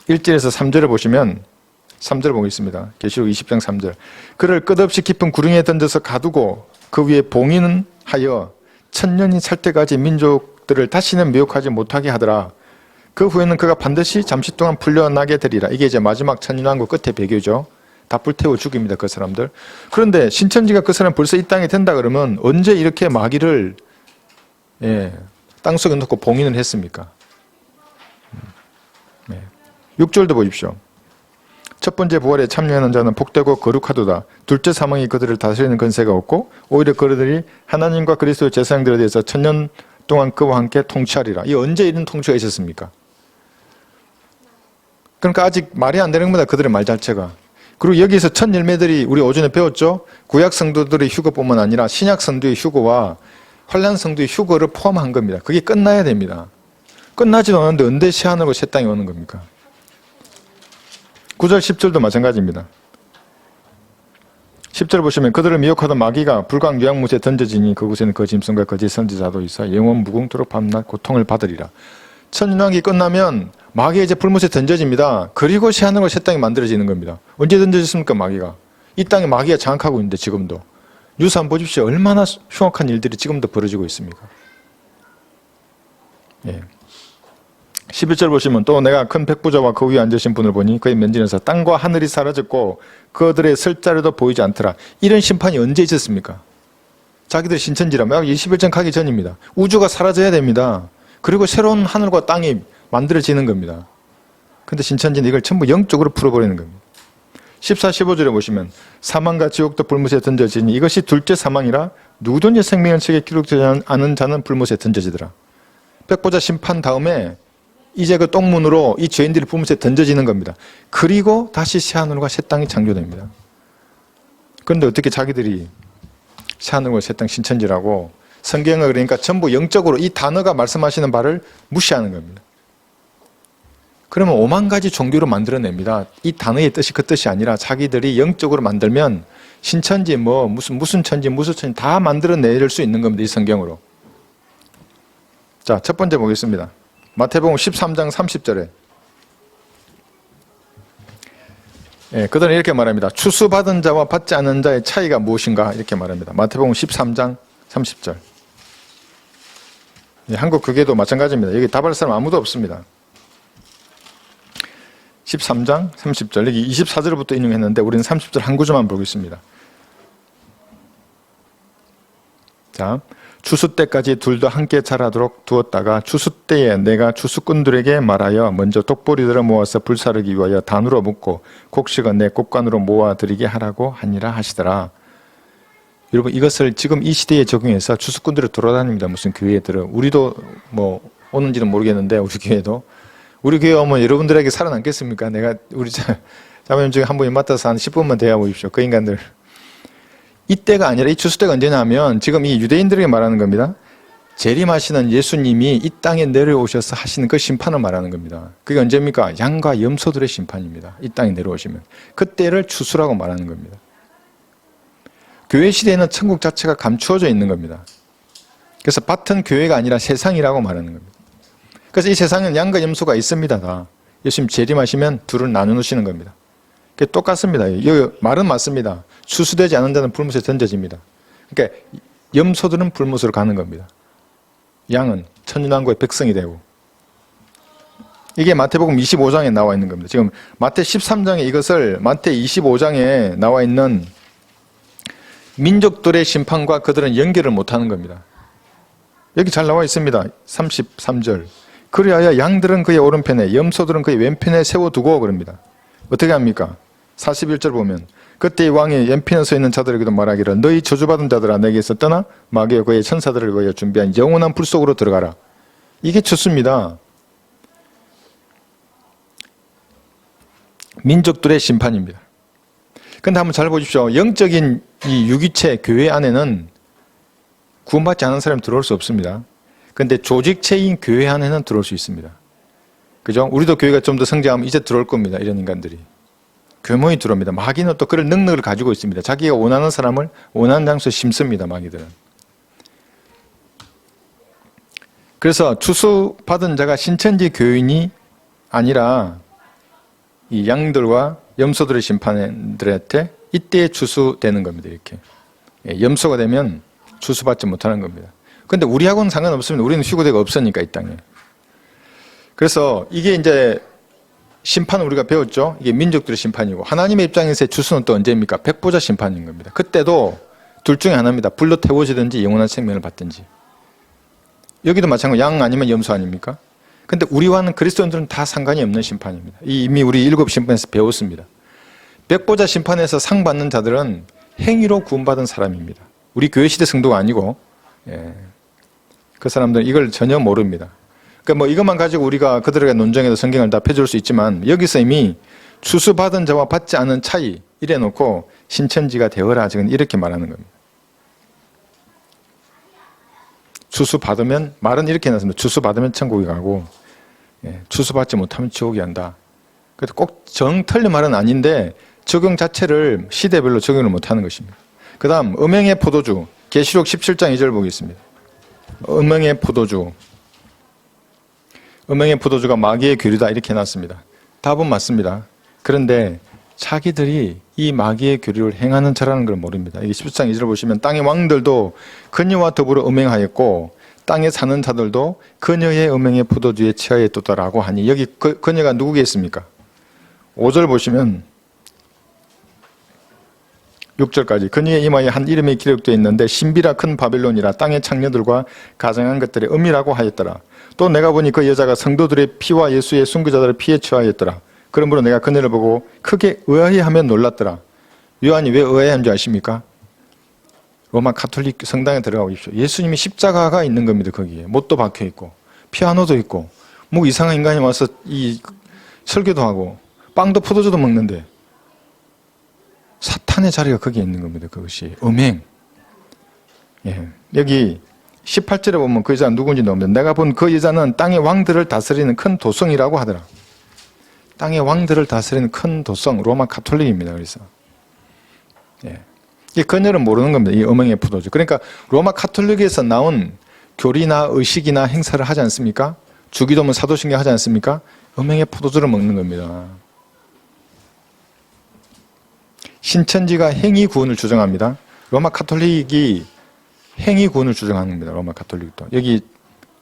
1절에서 3절을 보시면 3절 보겠습니다. 계시록 20장 3절. 그를 끝없이 깊은 구렁이에 던져서 가두고 그 위에 봉인하여 천년이 살 때까지 민족들을 다시는 미혹하지 못하게 하더라. 그 후에는 그가 반드시 잠시 동안 풀려나게 되리라. 이게 이제 마지막 천인왕국 끝에 배교죠. 다 불태워 죽입니다. 그 사람들. 그런데 신천지가 그 사람 벌써 이 땅에 된다 그러면 언제 이렇게 마귀를 땅속에 넣고 봉인을 했습니까? 6절도 보십시오. 첫 번째 부활에 참여하는 자는 복되고 거룩하도다. 둘째 사망이 그들을 다스리는 권세가 없고 오히려 그들이 하나님과 그리스도의 제사장들에 대해서 1000년 동안 그와 함께 통치하리라. 이 언제 이런 통치가 있었습니까? 그러니까 아직 말이 안 되는 겁니다. 그들의 말 자체가. 그리고 여기서 첫 열매들이 우리 오전에 배웠죠. 구약 성도들의 휴거뿐만 아니라 신약 성도의 휴거와 환란 성도의 휴거를 포함한 겁니다. 그게 끝나야 됩니다. 끝나지도 않았는데 언제 새하늘과 새 땅이 오는 겁니까? 9절 10절도 마찬가지입니다. 10절 보시면 그들을 미혹하던 마귀가 불광 유황못에 던져지니 그곳에는 거짓선과 거짓 선지자도 있어 영원 무궁토록 밤낮 고통을 받으리라. 천인왕이 끝나면 마귀가 이제 불못에 던져집니다. 그리고 새하늘과 새 땅이 만들어지는 겁니다. 언제 던져졌습니까? 마귀가. 이 땅에 마귀가 장악하고 있는데 지금도. 뉴스 한번 보십시오. 얼마나 흉악한 일들이 지금도 벌어지고 있습니까? 11절 보시면 또 내가 큰 백부자와 그 위에 앉으신 분을 보니 그의 면전에서 땅과 하늘이 사라졌고 그들의 설 자리도 보이지 않더라. 이런 심판이 언제 있었습니까? 자기들 신천지라면 21장 가기 전입니다. 우주가 사라져야 됩니다. 그리고 새로운 하늘과 땅이 만들어지는 겁니다. 근데 신천지는 이걸 전부 영적으로 풀어버리는 겁니다. 14, 15절에 보시면 사망과 지옥도 불못에 던져지니 이것이 둘째 사망이라 누구든지 생명의 책에 기록되지 않은 자는 불못에 던져지더라. 백보자 심판 다음에 이제 그 똥문으로 이 죄인들이 불못에 던져지는 겁니다. 그리고 다시 새하늘과 새 땅이 창조됩니다. 그런데 어떻게 자기들이 새하늘과 새 땅 신천지라고 성경을 그러니까 전부 영적으로 이 단어가 말씀하시는 바를 무시하는 겁니다. 그러면 5만 가지 종교로 만들어냅니다. 이 단어의 뜻이 그 뜻이 아니라 자기들이 영적으로 만들면 신천지 뭐 무슨 천지 무슨 천지 다 만들어낼 수 있는 겁니다. 이 성경으로. 자, 첫 번째 보겠습니다. 마태복음 13장 30절에 그들은 이렇게 말합니다. 추수받은 자와 받지 않은 자의 차이가 무엇인가 이렇게 말합니다. 마태복음 13장 30절. 한국 교계도 마찬가지입니다. 여기 답할 사람 아무도 없습니다. 13장 30절. 여기 24절부터 인용했는데 우리는 30절 한 구절만 보겠습니다. 자, 추수 때까지 둘도 함께 자라도록 두었다가 추수 때에 내가 추수꾼들에게 말하여 먼저 독보리들을 모아서 불사르기 위하여 단으로 묶고 곡식은 내 곡간으로 모아드리게 하라고 하니라 하시더라. 여러분 이것을 지금 이 시대에 적용해서 추수꾼들을 돌아다닙니다. 무슨 교회들은. 우리도 뭐 오는지는 모르겠는데 우리 교회도. 우리 교회 오면 여러분들에게 살아남겠습니까? 내가 우리 자매님 중에 한 분이 맡아서 한 10분만 대화 보십시오. 그 인간들. 이때가 아니라 이 추수 때가 언제냐면 지금 이 유대인들에게 말하는 겁니다. 재림하시는 예수님이 이 땅에 내려오셔서 하시는 그 심판을 말하는 겁니다. 그게 언제입니까? 양과 염소들의 심판입니다. 이 땅에 내려오시면. 그때를 추수라고 말하는 겁니다. 교회 시대에는 천국 자체가 감추어져 있는 겁니다. 그래서 밭은 교회가 아니라 세상이라고 말하는 겁니다. 그래서 이 세상에는 양과 염소가 있습니다. 다. 예수님 재림하시면 둘을 나누시는 겁니다. 그게 똑같습니다. 여기 말은 맞습니다. 추수되지 않은 자는 불못에 던져집니다. 그러니까 염소들은 불못으로 가는 겁니다. 양은 천인왕국의 백성이 되고. 이게 마태복음 25장에 나와 있는 겁니다. 지금 마태 13장에 이것을 마태 25장에 나와 있는 민족들의 심판과 그들은 연결을 못하는 겁니다. 여기 잘 나와 있습니다. 33절. 그리하여 양들은 그의 오른편에 염소들은 그의 왼편에 세워두고 그럽니다. 어떻게 합니까? 41절 보면 그때 이 왕이 왼편에 서 있는 자들에게도 말하기를 너희 저주받은 자들아 내게서 떠나 마귀와 그의 천사들을 위하여 준비한 영원한 불 속으로 들어가라. 이게 추수입니다. 민족들의 심판입니다. 그런데 한번 잘 보십시오. 영적인 이 유기체 교회 안에는 구원받지 않은 사람이 들어올 수 없습니다. 그런데 조직체인 교회 안에는 들어올 수 있습니다. 그죠? 우리도 교회가 좀 더 성장하면 이제 들어올 겁니다. 이런 인간들이. 교모이 들어옵니다. 마귀는 또 그런 능력을 가지고 있습니다. 자기가 원하는 사람을 원하는 장소에 심습니다. 마귀들은. 그래서 추수받은 자가 신천지 교인이 아니라 이 양들과 염소들의 심판들한테 이때 추수되는 겁니다. 이렇게. 염소가 되면 추수받지 못하는 겁니다. 그런데 우리하고는 상관없습니다. 우리는 휴거대가 없으니까 이 땅에. 그래서 이게 이제 심판을 우리가 배웠죠. 이게 민족들의 심판이고 하나님의 입장에서의 주수는 또 언제입니까? 백보자 심판인 겁니다. 그때도 둘 중에 하나입니다. 불로 태워지든지 영원한 생명을 받든지. 여기도 마찬가지로 양 아니면 염소 아닙니까? 근데 우리와는 그리스도인들은 다 상관이 없는 심판입니다. 이미 우리 7 심판에서 배웠습니다. 백보자 심판에서 상 받는 자들은 행위로 구원받은 사람입니다. 우리 교회 시대 성도가 아니고, 그 사람들은 이걸 전혀 모릅니다. 그러니까 뭐 이것만 가지고 우리가 그들에게 논쟁에도 성경을 답해줄 수 있지만 여기서 이미 추수받은 자와 받지 않은 차이 이래 놓고 신천지가 되어라 지금 이렇게 말하는 겁니다. 추수받으면 말은 이렇게 해놨습니다. 추수받으면 천국에 가고 추수받지 못하면 지옥에 간다. 그래서 꼭 정 틀린 말은 아닌데 적용 자체를 시대별로 적용을 못하는 것입니다. 그 다음 음행의 포도주 계시록 17장 2절 보겠습니다. 음행의 포도주 음행의 포도주가 마귀의 교리다 이렇게 해놨습니다. 답은 맞습니다. 그런데 자기들이 이 마귀의 교리를 행하는 자라는 걸 모릅니다. 이게 17장 2절 보시면 땅의 왕들도 그녀와 더불어 음행하였고 땅에 사는 자들도 그녀의 음행의 포도주에 취하였도다라고 하니 여기 그녀가 누구겠습니까? 5절 보시면 6절까지 그녀의 이마에 한 이름이 기록되어 있는데 신비라 큰 바벨론이라 땅의 창녀들과 가정한 것들의 음이라고 하였더라. 또 내가 보니 그 여자가 성도들의 피와 예수의 순교자들의 피에 취하였더라. 그러므로 내가 그녀를 보고 크게 의아해하며 놀랐더라. 요한이 왜 의아해한 줄 아십니까? 로마 가톨릭 성당에 들어가 보십시오. 예수님이 십자가가 있는 겁니다. 거기에 못도 박혀 있고 피아노도 있고 뭐 이상한 인간이 와서 이 설교도 하고 빵도 포도주도 먹는데 사탄의 자리가 거기에 있는 겁니다. 그것이 음행. 여기 18절에 보면 그 여자는 누군지 나옵니다. 내가 본 그 여자는 땅의 왕들을 다스리는 큰 도성이라고 하더라. 땅의 왕들을 다스리는 큰 도성, 로마 가톨릭입니다. 그래서 이 그녀는 모르는 겁니다. 이 음행의 포도주. 그러니까 로마 가톨릭에서 나온 교리나 의식이나 행사를 하지 않습니까? 주기도문 사도신경 하지 않습니까? 음행의 포도주를 먹는 겁니다. 신천지가 행위 구원을 주장합니다. 로마 가톨릭이 행위 구원을 주장하는 겁니다. 로마 가톨릭도. 여기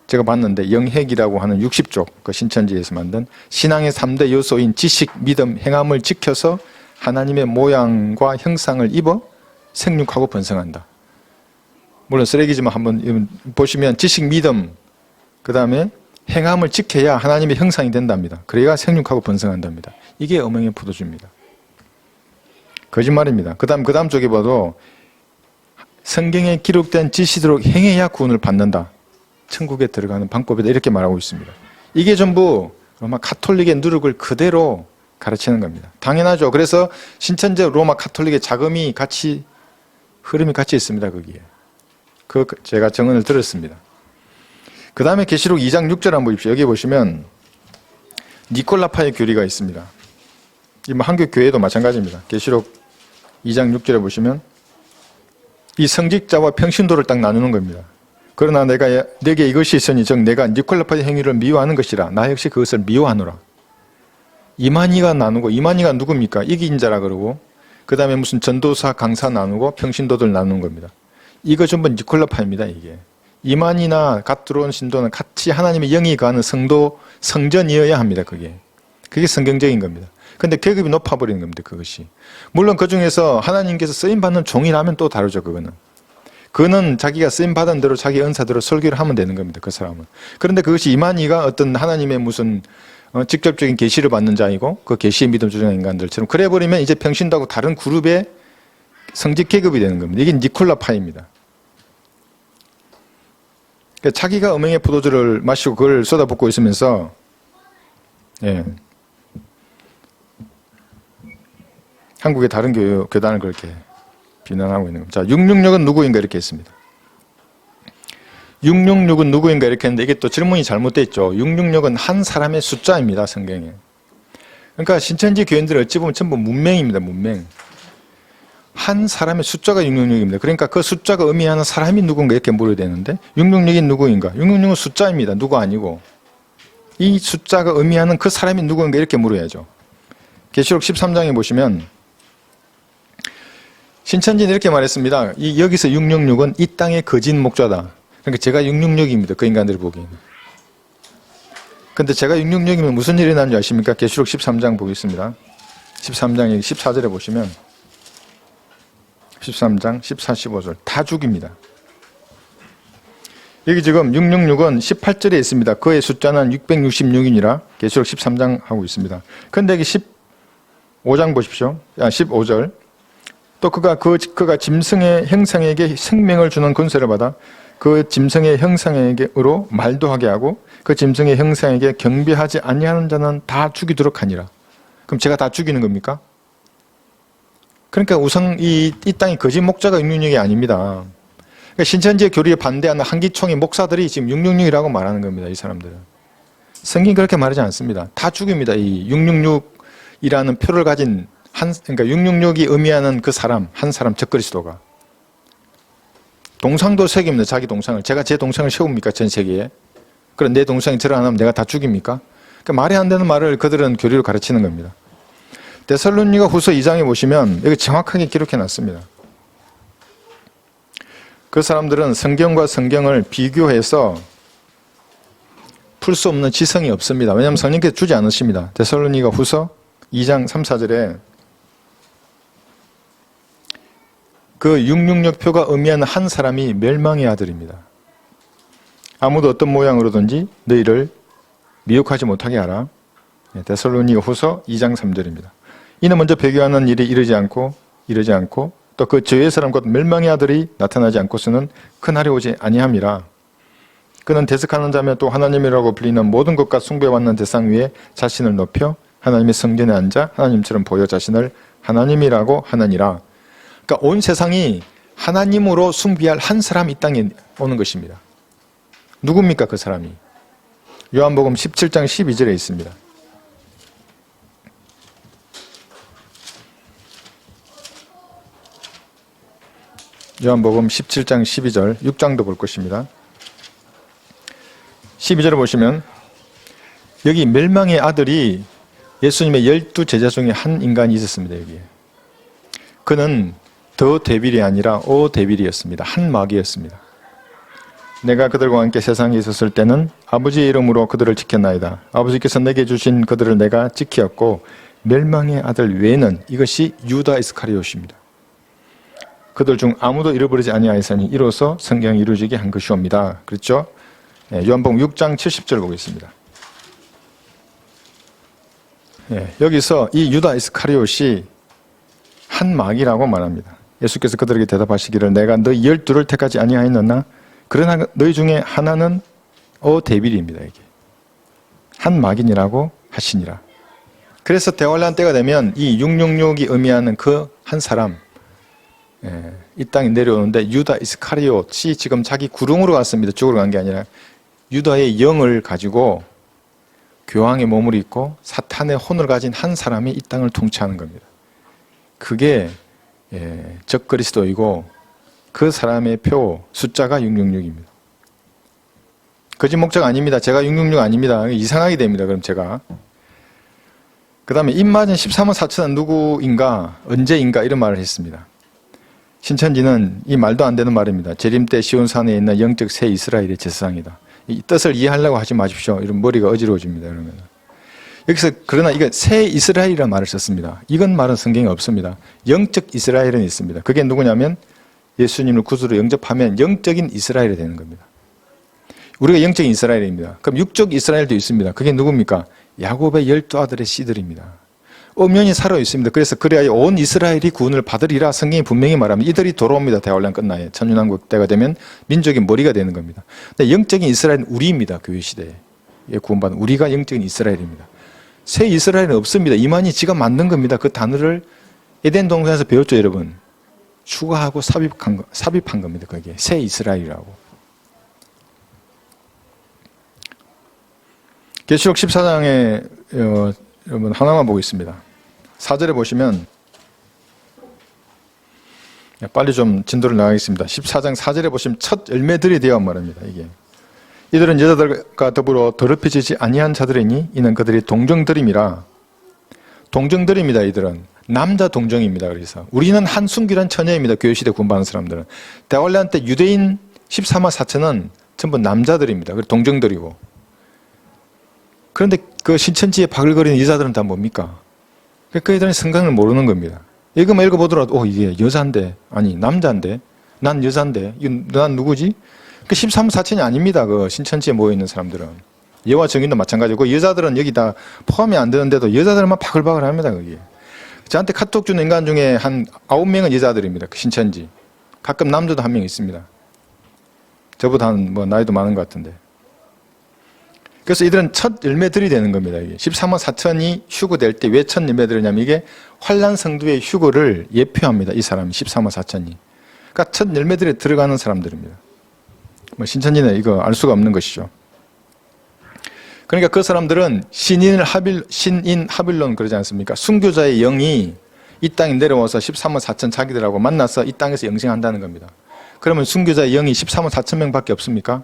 제가 봤는데 영핵이라고 하는 60쪽 그 신천지에서 만든 신앙의 3대 요소인 지식, 믿음, 행함을 지켜서 하나님의 모양과 형상을 입어 생육하고 번성한다. 물론 쓰레기지만 한번 보시면 지식, 믿음, 그 다음에 행함을 지켜야 하나님의 형상이 된답니다. 그래야 생육하고 번성한답니다. 이게 음행의 포도주입니다. 거짓말입니다. 그 다음 쪽에 봐도 성경에 기록된 지시대로 행해야 구원을 받는다. 천국에 들어가는 방법이다. 이렇게 말하고 있습니다. 이게 전부 로마 가톨릭의 누룩을 그대로 가르치는 겁니다. 당연하죠. 그래서 신천지 로마 가톨릭의 자금이 같이 흐름이 같이 있습니다. 거기에. 제가 정언을 들었습니다. 그 다음에 계시록 2장 6절 한번 보십시오. 여기 보시면 니콜라파의 교리가 있습니다. 이 한국 교회도 마찬가지입니다. 계시록 2장 6절에 보시면 이 성직자와 평신도를 딱 나누는 겁니다. 그러나 내게 이것이 있으니 즉 내가 니콜라파의 행위를 미워하는 것이라 나 역시 그것을 미워하노라. 이만희가 나누고 이만희가 누굽니까? 이긴 자라 그러고 그 다음에 무슨 전도사 강사 나누고 평신도들 나누는 겁니다. 이거 전부 니콜라파입니다. 이게 이만희나 갓 들어온 신도는 같이 하나님의 영이 가는 성도 성전이어야 합니다. 그게 성경적인 겁니다. 근데 계급이 높아버리는 겁니다. 그것이. 물론 그 중에서 하나님께서 쓰임받는 종이라면 또 다르죠. 그거는 자기가 쓰임받은 대로 자기 은사대로 설교를 하면 되는 겁니다. 그 사람은. 그런데 그것이 이만희가 어떤 하나님의 무슨 직접적인 계시를 받는 자이고 그 계시의 믿음 주장하는 인간들처럼 그래버리면 이제 평신도하고 다른 그룹의 성직 계급이 되는 겁니다. 이게 니콜라파입니다. 그러니까 자기가 음행의 포도주를 마시고 그걸 쏟아붓고 있으면서 한국의 다른 교단을 그렇게 비난하고 있는 겁니다. 자, 666은 누구인가 이렇게 했습니다. 666은 누구인가 이렇게 했는데 이게 또 질문이 잘못되어 있죠. 666은 한 사람의 숫자입니다. 성경에. 그러니까 신천지 교인들은 어찌 보면 전부 문맹입니다. 문맹. 한 사람의 숫자가 666입니다. 그러니까 그 숫자가 의미하는 사람이 누군가 이렇게 물어야 되는데 666이 누구인가? 666은 숫자입니다. 누구 아니고. 이 숫자가 의미하는 그 사람이 누구인가 이렇게 물어야죠. 계시록 13장에 보시면 신천지는 이렇게 말했습니다. 여기서 666은 이 땅의 거짓 목자다. 그러니까 제가 666입니다. 그 인간들이 보기에는. 근데 제가 666이면 무슨 일이 나는지 아십니까? 계시록 13장 보겠습니다. 13장 14절에 보시면 13장 14, 15절 다 죽입니다. 여기 지금 666은 18절에 있습니다. 그의 숫자는 666이니라 계시록 13장 하고 있습니다. 그런데 여기 15장 보십시오. 15절 또 그가 짐승의 형상에게 생명을 주는 권세를 받아 그 짐승의 형상에게로 말도 하게 하고 그 짐승의 형상에게 경배하지 아니하는 자는 다 죽이도록 하니라. 그럼 제가 다 죽이는 겁니까? 그러니까 우선 이 땅이 거짓 목자가 666이 아닙니다. 그러니까 신천지의 교리에 반대하는 한기총의 목사들이 지금 666이라고 말하는 겁니다. 이 사람들은. 성경이 그렇게 말하지 않습니다. 다 죽입니다. 이 666이라는 표를 가진 그러니까 666이 의미하는 그 사람, 한 사람, 적그리스도가. 동상도 새깁니다. 자기 동상을. 제가 제 동상을 세웁니까? 전 세계에. 그럼 내 동상이 저를 안 하면 내가 다 죽입니까? 그러니까 말이 안 되는 말을 그들은 교리로 가르치는 겁니다. 데살로니가 후서 2장에 보시면 여기 정확하게 기록해 놨습니다. 그 사람들은 성경과 성경을 비교해서 풀 수 없는 지성이 없습니다. 왜냐하면 성령께서 주지 않으십니다. 데살로니가 후서 2장 3, 4절에 그 666표가 의미하는 한 사람이 멸망의 아들입니다. 아무도 어떤 모양으로든지 너희를 미혹하지 못하게 하라. 데살로니가 후서 2장 3절입니다. 이는 먼저 배교하는 일이 이르지 않고 또 그 죄의 사람 곧 멸망의 아들이 나타나지 않고서는 큰 날이 오지 아니함이라. 그는 대적하는 자며 또 하나님이라고 불리는 모든 것과 숭배받는 대상 위에 자신을 높여 하나님의 성전에 앉아 하나님처럼 보여 자신을 하나님이라고 하느니라. 그러니까 온 세상이 하나님으로 숭배할 한 사람이 이 땅에 오는 것입니다. 누굽니까 그 사람이? 요한복음 17장 12절에 있습니다. 요한복음 17장 12절 6장도 볼 것입니다. 12절을 보시면 여기 멸망의 아들이 예수님의 12제자 중에 한 인간이 있었습니다. 여기에. 그는 더 데빌이 아니라 오 데빌이었습니다. 한 마귀였습니다. 내가 그들과 함께 세상에 있었을 때는 아버지의 이름으로 그들을 지켰나이다. 아버지께서 내게 주신 그들을 내가 지키었고 멸망의 아들 외에는 이것이 유다 이스카리옷입니다. 그들 중 아무도 잃어버리지 아니하였으니 이로써 성경이 이루어지게 한 것이옵니다. 그렇죠? 요한복음 6장 70절 보겠습니다. 여기서 이 유다 이스카리옷이 한 마귀라고 말합니다. 예수께서 그들에게 대답하시기를 내가 너희 12를 택하지 아니하였느냐? 그러나 너희 중에 하나는 데빌입니다. 이게 한 마귀니라고 하시니라. 그래서 대환란 때가 되면 이 666이 의미하는 그 한 사람 이 땅에 내려오는데 유다 이스카리옷이 지금 자기 구릉으로 갔습니다. 죽으러 간 게 아니라 유다의 영을 가지고 교황의 몸을 입고 사탄의 혼을 가진 한 사람이 이 땅을 통치하는 겁니다. 그게 적그리스도이고 그 사람의 표 숫자가 666입니다. 거짓 목자가 아닙니다. 제가 666 아닙니다. 이상하게 됩니다. 그럼 제가 그 다음에 입맞은 13호 사천은 누구인가 언제인가 이런 말을 했습니다. 신천지는 이 말도 안 되는 말입니다. 재림 때 시온산에 있는 영적 새 이스라엘의 제사장이다. 이 뜻을 이해하려고 하지 마십시오. 이런 머리가 어지러워집니다. 이러면 여기서 그러나 이거 새 이스라엘이라는 말을 썼습니다. 이건 말은 성경에 없습니다. 영적 이스라엘은 있습니다. 그게 누구냐면 예수님을 구주로 영접하면 영적인 이스라엘이 되는 겁니다. 우리가 영적인 이스라엘입니다. 그럼 육적 이스라엘도 있습니다. 그게 누굽니까? 야곱의 12아들의 씨들입니다. 엄연히 살아있습니다. 그래서 그래야 온 이스라엘이 구원을 받으리라 성경이 분명히 말합니다. 이들이 돌아옵니다. 대환란 끝나에 천년왕국 때가 되면 민족의 머리가 되는 겁니다. 근데 영적인 이스라엘은 우리입니다. 교회 시대에 구원받은 우리가 영적인 이스라엘입니다. 새 이스라엘은 없습니다. 이만희 지가 만든 겁니다. 그 단어를 에덴 동산에서 배웠죠, 여러분. 추가하고 삽입한 겁니다. 그게 새 이스라엘이라고. 계시록 14장에 여러분 하나만 보겠습니다. 4절에 보시면 빨리 좀 진도를 나가겠습니다. 14장 4절에 보시면 첫 열매들이 되어 말합니다. 이들은 여자들과 더불어 더럽혀지지 아니한 자들이니 이는 그들이 동정들임이라. 동정들입니다. 이들은 남자 동정입니다. 그래서 우리는 한 순결한 처녀입니다. 교회시대 구원받은 사람들은. 대환란 때 유대인 13만 4천은 전부 남자들입니다. 동정들이고 그런데 그 신천지에 바글거리는 여자들은 다 뭡니까? 그 애들은 성경을 모르는 겁니다. 이거만 읽어보더라도 이게 여자인데, 아니 남자인데, 난 여자인데, 난 누구지? 그 13호 사천이 아닙니다. 그 신천지에 모여있는 사람들은. 여호와 증인도 마찬가지고 여자들은 여기 다 포함이 안 되는데도 여자들만 바글바글 합니다. 거기. 저한테 카톡 주는 인간 중에 한 9명은 여자들입니다. 그 신천지. 가끔 남자도 한 명 있습니다. 저보다 뭐 나이도 많은 것 같은데. 그래서 이들은 첫 열매들이 되는 겁니다. 이게 13호 사천이 휴거될 때 왜 첫 열매들이냐면 이게 환란 성도의 휴거를 예표합니다. 이 사람이 13호 사천이. 그러니까 첫 열매들에 들어가는 사람들입니다. 뭐 신천지는 이거 알 수가 없는 것이죠. 그러니까 그 사람들은 신인 하빌론 그러지 않습니까? 순교자의 영이 이 땅에 내려와서 13호 사천 자기들하고 만나서 이 땅에서 영생한다는 겁니다. 그러면 순교자의 영이 13호 4천 명밖에 없습니까?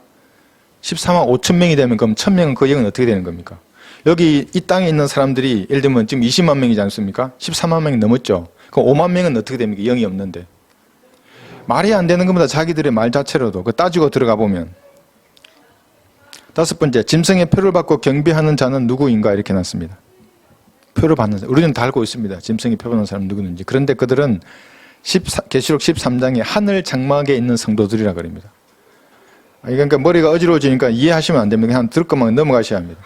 13만 5천 명이 되면 그럼 1,000명은 그 영은 어떻게 되는 겁니까? 여기 이 땅에 있는 사람들이 예를 들면 지금 20만 명이지 않습니까? 13만 명이 넘었죠. 그럼 5만 명은 어떻게 됩니까? 영이 없는데. 말이 안 되는 겁니다. 자기들의 말 자체로도. 그 따지고 들어가 보면. 5번째, 짐승의 표를 받고 경배하는 자는 누구인가 이렇게 놨습니다. 표를 받는 사람. 우리는 다 알고 있습니다. 짐승의 표 받는 사람 누구는지. 그런데 그들은 계시록 13장에 하늘 장막에 있는 성도들이라 그럽니다. 그러니까 머리가 어지러워지니까 이해하시면 안 됩니다. 그냥 들을 것만 넘어가셔야 합니다.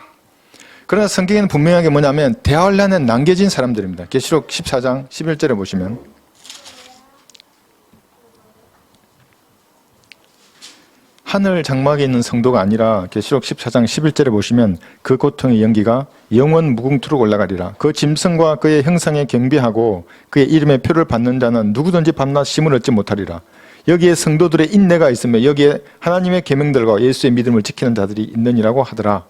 그러나 성경에는 분명하게 뭐냐면 대환란에 남겨진 사람들입니다. 계시록 14장 11절에 보시면 하늘 장막에 있는 성도가 아니라 계시록 14장 11절에 보시면 그 고통의 연기가 영원 무궁토록 올라가리라. 그 짐승과 그의 형상에 경배하고 그의 이름의 표를 받는 자는 누구든지 밤낮 쉼을 얻지 못하리라. 여기에 성도들의 인내가 있으며 여기에 하나님의 계명들과 예수의 믿음을 지키는 자들이 있느니라고 하더라.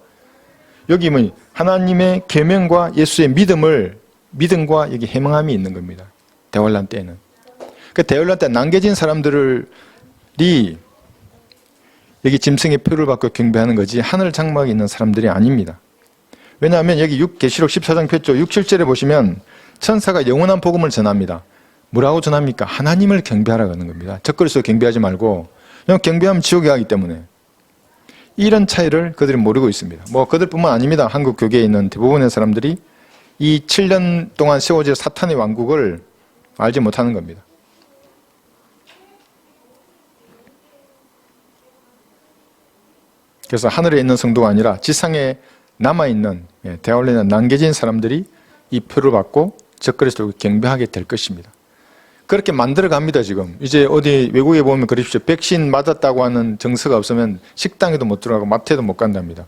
여기 뭐 하나님의 계명과 예수의 믿음과 여기 해명함이 있는 겁니다. 대환란 때는. 그 대환란 때 남겨진 사람들이 여기 짐승의 표를 받고 경배하는 거지 하늘 장막에 있는 사람들이 아닙니다. 왜냐하면 여기 계시록 14장 표죠. 6, 7절에 보시면 천사가 영원한 복음을 전합니다. 뭐라고 전합니까? 하나님을 경배하라고 하는 겁니다. 적그리스도 경배하지 말고 그냥 경배하면 지옥에 가기 때문에 이런 차이를 그들이 모르고 있습니다. 뭐 그들뿐만 아닙니다. 한국 교계에 있는 대부분의 사람들이 이 7년 동안 세워질 사탄의 왕국을 알지 못하는 겁니다. 그래서 하늘에 있는 성도가 아니라 지상에 남아있는 대환란에 남겨진 사람들이 이 표를 받고 적그리스도를 경배하게 될 것입니다. 그렇게 만들어갑니다. 지금 이제 어디 외국에 보면 그러십시오. 백신 맞았다고 하는 증서가 없으면 식당에도 못 들어가고 마트에도 못 간답니다.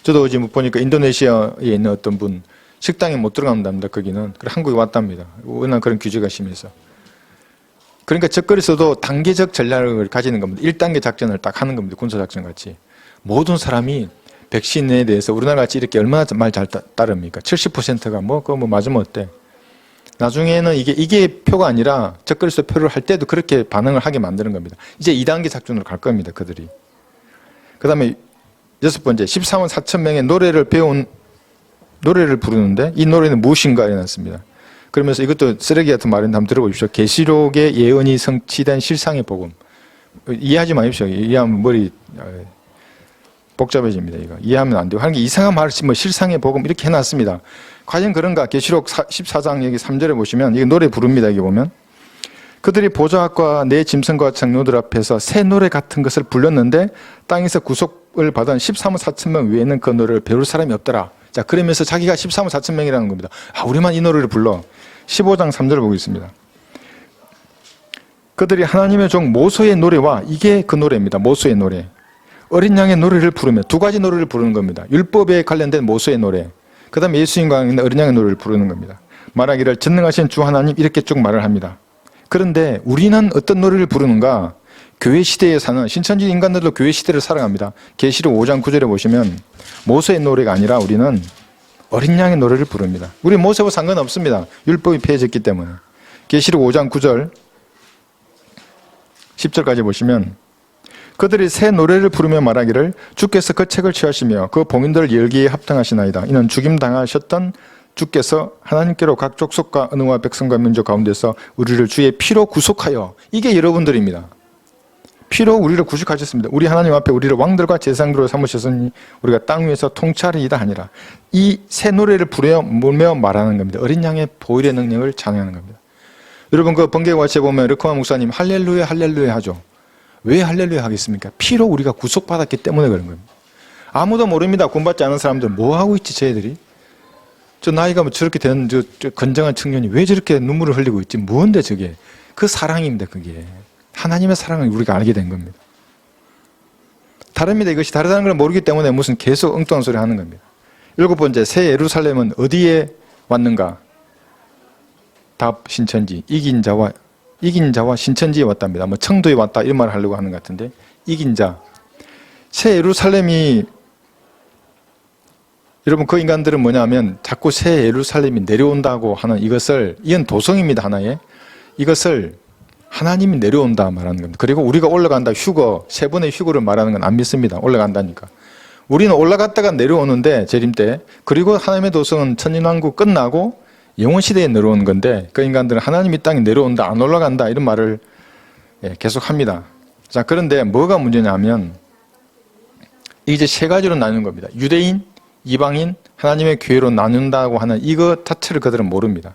저도 어제 보니까 인도네시아에 있는 어떤 분 식당에 못 들어간답니다. 거기는. 그래서 한국에 왔답니다. 워낙 그런 규제가 심해서. 그러니까 적그리스도도 단계적 전략을 가지는 겁니다. 1단계 작전을 딱 하는 겁니다. 군사작전 같이. 모든 사람이 백신에 대해서 우리나라 같이 이렇게 얼마나 말 잘 따릅니까? 70%가 그거 맞으면 어때? 나중에는 이게 표가 아니라 적그리스도 표를 할 때도 그렇게 반응을 하게 만드는 겁니다. 이제 2단계 작전으로 갈 겁니다. 그들이. 그 다음에 6번째 13만 4천 명의 노래를 부르는데 이 노래는 무엇인가 해놨습니다. 그러면서 이것도 쓰레기 같은 말인데 한번 들어보십시오. 계시록의 예언이 성취된 실상의 복음. 이해하지 마십시오. 이해하면 머리 복잡해집니다. 이거 이해하면 안 돼요. 하는 게 이상한 말을 실상의 복음 이렇게 해놨습니다. 과연 그런가? 계시록 14장 여기 3절에 보시면 이게 노래 부릅니다. 여기 보면 그들이 보좌과 내 짐승과 장로들 앞에서 새 노래 같은 것을 불렀는데 땅에서 구속을 받은 13만 4천 명 외에는 그 노래를 배울 사람이 없더라. 자, 그러면서 자기가 13만 4천 명이라는 겁니다. 우리만 이 노래를 불러. 15장 3절을 보고 있습니다. 그들이 하나님의 종 모세의 노래와 이게 그 노래입니다. 모세의 노래. 어린 양의 노래를 부르며 두 가지 노래를 부르는 겁니다. 율법에 관련된 모세의 노래. 그 다음에 예수님과 어린 양의 노래를 부르는 겁니다. 말하기를 전능하신 주 하나님 이렇게 쭉 말을 합니다. 그런데 우리는 어떤 노래를 부르는가? 교회 시대에 사는 신천지 인간들도 교회 시대를 살아갑니다. 계시록 5장 9절에 보시면 모세의 노래가 아니라 우리는 어린 양의 노래를 부릅니다. 우리 모세와 상관없습니다. 율법이 폐해졌기 때문에. 계시록 5장 9절 10절까지 보시면 그들이 새 노래를 부르며 말하기를 주께서 그 책을 취하시며 그 봉인들을 열기에 합당하시나이다. 이는 죽임당하셨던 주께서 하나님께로 각 족속과 언어와 백성과 민족 가운데서 우리를 주의 피로 구속하여 이게 여러분들입니다. 피로 우리를 구속하셨습니다. 우리 하나님 앞에 우리를 왕들과 제사장들로 삼으셨으니 우리가 땅 위에서 통찰이다 하니라. 이 새 노래를 부르며 말하는 겁니다. 어린 양의 보혈의 능력을 찬양하는 겁니다. 여러분 그 번개와치에 보면 르코마 목사님 할렐루야 할렐루야 하죠. 왜 할렐루야 하겠습니까? 피로 우리가 구속받았기 때문에 그런 겁니다. 아무도 모릅니다. 구원받지 않은 사람들 뭐 하고 있지 쟤들이? 저 나이가 뭐 저렇게 된 저 건장한 청년이 왜 저렇게 눈물을 흘리고 있지? 뭔데 저게? 그 사랑입니다. 그게 하나님의 사랑을 우리가 알게 된 겁니다. 다릅니다. 이것이 다르다는 걸 모르기 때문에 무슨 계속 엉뚱한 소리 하는 겁니다. 7번째, 새 예루살렘은 어디에 왔는가? 답 신천지. 이긴 자와 신천지에 왔답니다. 뭐 청도에 왔다 이런 말을 하려고 하는 것 같은데 이긴 자. 새 예루살렘이 여러분 그 인간들은 뭐냐면 자꾸 새 예루살렘이 내려온다고 하는 이건 도성입니다. 하나의. 이것을 하나님이 내려온다 말하는 겁니다. 그리고 우리가 올라간다 휴거, 3번의 휴거를 말하는 건 안 믿습니다. 올라간다니까. 우리는 올라갔다가 내려오는데 재림 때, 그리고 하나님의 도성은 천인왕국 끝나고 영원시대에 내려오는 건데 그 인간들은 하나님이 땅에 내려온다 안 올라간다 이런 말을 계속 합니다. 자, 그런데 뭐가 문제냐면 이제 3가지로 나누는 겁니다. 유대인, 이방인, 하나님의 교회로 나눈다고 하는 이거 자체를 그들은 모릅니다.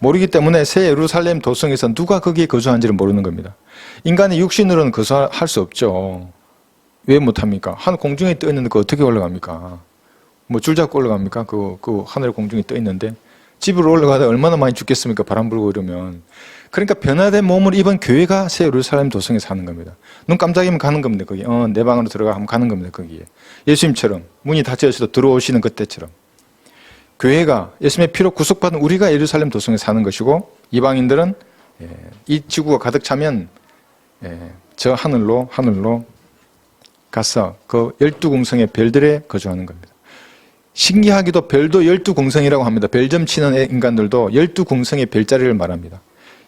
모르기 때문에 새 예루살렘 도성에서 누가 거기에 거주한지를 모르는 겁니다. 인간의 육신으로는 거주할 수 없죠. 왜 못합니까? 공중에 떠 있는데 그 어떻게 올라갑니까? 뭐 줄 잡고 올라갑니까? 그 하늘 공중에 떠 있는데 집으로 올라가다 얼마나 많이 죽겠습니까? 바람 불고 이러면. 그러니까 변화된 몸을 입은 교회가 새 예루살렘 도성에 사는 겁니다. 눈 깜짝이면 가는 겁니다. 거기 내 방으로 들어가 하면 가는 겁니다. 거기에 예수님처럼 문이 닫혀 있어도 들어오시는 그때처럼 교회가 예수님의 피로 구속받은 우리가 예루살렘 도성에 사는 것이고 이방인들은 이 지구가 가득 차면 저 하늘로 가서 그 12궁성의 별들에 거주하는 겁니다. 신기하게도 별도 12궁성이라고 합니다. 별점 치는 인간들도 12궁성의 별자리를 말합니다.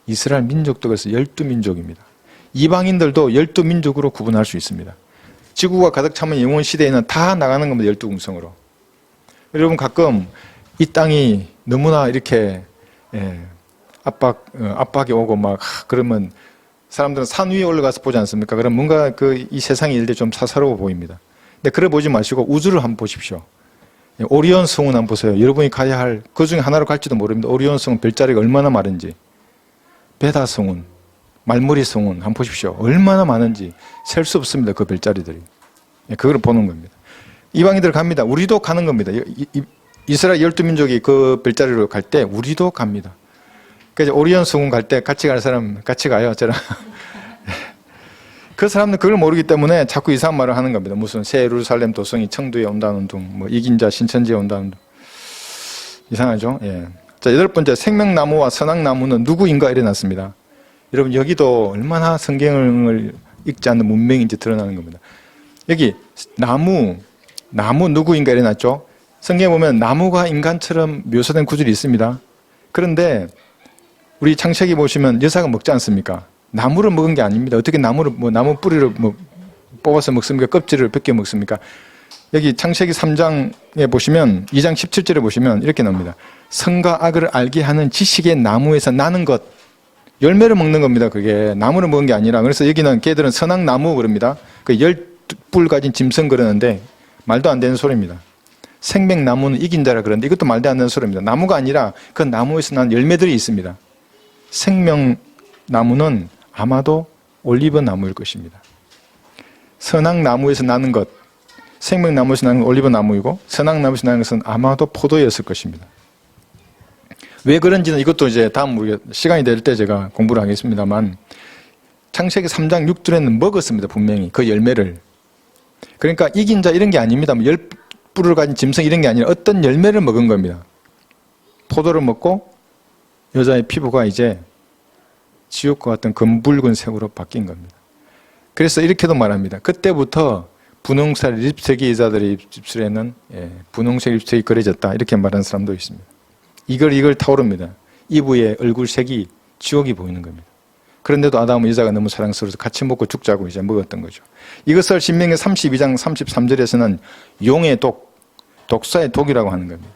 이스라엘 민족도 그래서 12민족입니다. 이방인들도 12민족으로 구분할 수 있습니다. 지구가 가득 차면 영원 시대에는 다 나가는 겁니다. 12궁성으로. 여러분 가끔 이 땅이 너무나 이렇게 압박이 오고 막 그러면 사람들은 산 위에 올라가서 보지 않습니까? 그럼 뭔가 이 세상의 일들이 좀 사사로워 보입니다. 근데 그래 보지 마시고 우주를 한번 보십시오. 오리온 성운 한번 보세요. 여러분이 가야 할 그 중에 하나로 갈지도 모릅니다. 오리온 성운 별자리가 얼마나 많은지. 베다 성운, 말머리 성운 한번 보십시오. 얼마나 많은지 셀 수 없습니다. 그 별자리들이. 그걸 보는 겁니다. 이방인들 갑니다. 우리도 가는 겁니다. 이스라엘 12민족이 그 별자리로 갈 때 우리도 갑니다. 그래서 오리온 성운 갈 때 같이 갈 사람 같이 가요. 저랑. 그 사람들은 그걸 모르기 때문에 자꾸 이상한 말을 하는 겁니다. 무슨 새 예루살렘 도성이 청두에 온다는 둥, 뭐 이긴 자 신천지에 온다는 둥. 이상하죠? 예. 자, 8번째, 생명나무와 선악나무는 누구인가 일어났습니다. 여러분 여기도 얼마나 성경을 읽지 않는 문명인지 드러나는 겁니다. 여기 나무 누구인가 일어났죠? 성경에 보면 나무가 인간처럼 묘사된 구절이 있습니다. 그런데 우리 창세기 보시면 여사가 먹지 않습니까? 나무를 먹은 게 아닙니다. 어떻게 나무 뿌리를 뽑아서 먹습니까? 껍질을 벗겨 먹습니까? 여기 창세기 3장에 보시면 2장 17절에 보시면 이렇게 나옵니다. 선과 악을 알게 하는 지식의 나무에서 나는 것. 열매를 먹는 겁니다. 그게 나무를 먹은 게 아니라. 그래서 여기는 걔들은 선악나무 그럽니다. 그 10뿔 가진 짐승 그러는데 말도 안 되는 소리입니다. 생명나무는 이긴 자라 그러는데 이것도 말도 안 되는 소리입니다. 나무가 아니라 그 나무에서 난 열매들이 있습니다. 생명나무는 아마도 올리브 나무일 것입니다. 선악나무에서 나는 것, 생명나무에서 나는 올리브 나무이고 선악나무에서 나는 것은 아마도 포도였을 것입니다. 왜 그런지는 이것도 이제 다음 우리가 시간이 될 때 제가 공부를 하겠습니다만 창세기 3장 6절에는 먹었습니다. 분명히 그 열매를. 그러니까 이긴 자 이런 게 아닙니다. 10뿔을 가진 짐승 이런 게 아니라 어떤 열매를 먹은 겁니다. 포도를 먹고 여자의 피부가 이제 지옥과 같은 검붉은 색으로 바뀐 겁니다. 그래서 이렇게도 말합니다. 그때부터 분홍색 립스틱이 여자들의 입술에는 분홍색 립스틱이 그려졌다 이렇게 말하는 사람도 있습니다. 이걸 타오릅니다. 이브의 얼굴색이 지옥이 보이는 겁니다. 그런데도 아담은 여자가 너무 사랑스러워서 같이 먹고 죽자고 이제 먹었던 거죠. 이것을 신명기 32장 33절에서는 용의 독사의 독이라고 하는 겁니다.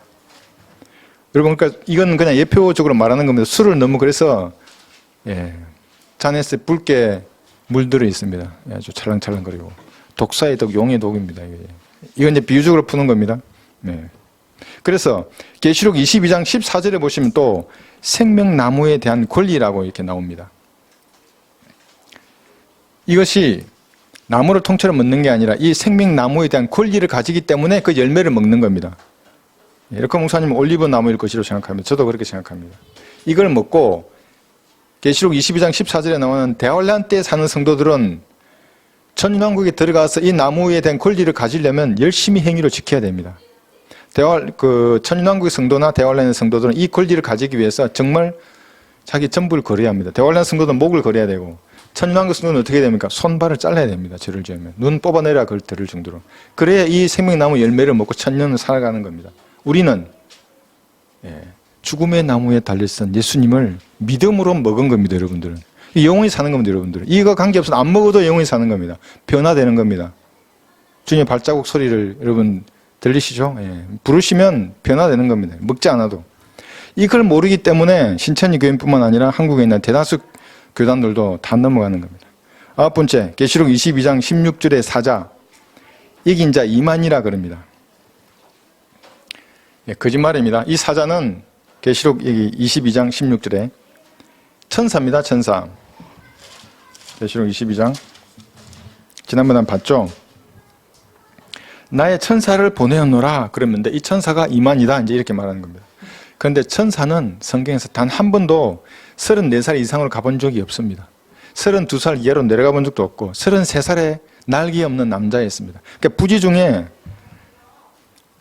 여러분 그러니까 이건 그냥 예표적으로 말하는 겁니다. 술을 너무 그래서 잔에서 붉게 물들어 있습니다. 아주 찰랑찰랑거리고. 독사의 독, 용의 독입니다. 이건 이제 비유적으로 푸는 겁니다. 네. 그래서 계시록 22장 14절에 보시면 또 생명나무에 대한 권리라고 이렇게 나옵니다. 이것이 나무를 통째로 먹는 게 아니라 이 생명나무에 대한 권리를 가지기 때문에 그 열매를 먹는 겁니다. 이렇게 목사님은 올리브 나무일 것이라고 생각합니다. 저도 그렇게 생각합니다. 이걸 먹고 계시록 22장 14절에 나오는 대환란 때 사는 성도들은 천년왕국에 들어가서 이 나무에 대한 권리를 가지려면 열심히 행위를 지켜야 됩니다. 천년왕국의 성도나 대환란의 성도들은 이 권리를 가지기 위해서 정말 자기 전부를 걸어야 합니다. 대환란 성도는 목을 걸어야 되고 천년왕국 성도는 어떻게 됩니까? 손발을 잘라야 됩니다. 죄를 지으면. 눈 뽑아내라 그럴 들을 정도로. 그래야 이 생명나무 열매를 먹고 천년을 살아가는 겁니다. 우리는 죽음의 나무에 달려있던 예수님을 믿음으로 먹은 겁니다. 여러분들은. 영원히 사는 겁니다. 여러분들은. 이거 관계없어서 안 먹어도 영원히 사는 겁니다. 변화되는 겁니다. 주님의 발자국 소리를 여러분 들리시죠? 부르시면 변화되는 겁니다. 먹지 않아도. 이걸 모르기 때문에 신천지 교인뿐만 아니라 한국에 있는 대다수 교단들도 다 넘어가는 겁니다. 아홉 번째, 계시록 22장 16절의 사자, 이긴 자 이만이라 그럽니다. 거짓말입니다. 이 사자는 계시록 22장 16절에 천사입니다. 천사. 계시록 22장 지난번에 봤죠? 나의 천사를 보내었노라 그랬는데 이 천사가 이만이다 이제 이렇게 말하는 겁니다. 그런데 천사는 성경에서 단 한 번도 34살 이상으로 가본 적이 없습니다. 32살 이하로 내려가 본 적도 없고 33살에 날개 없는 남자였습니다. 그러니까 부지 중에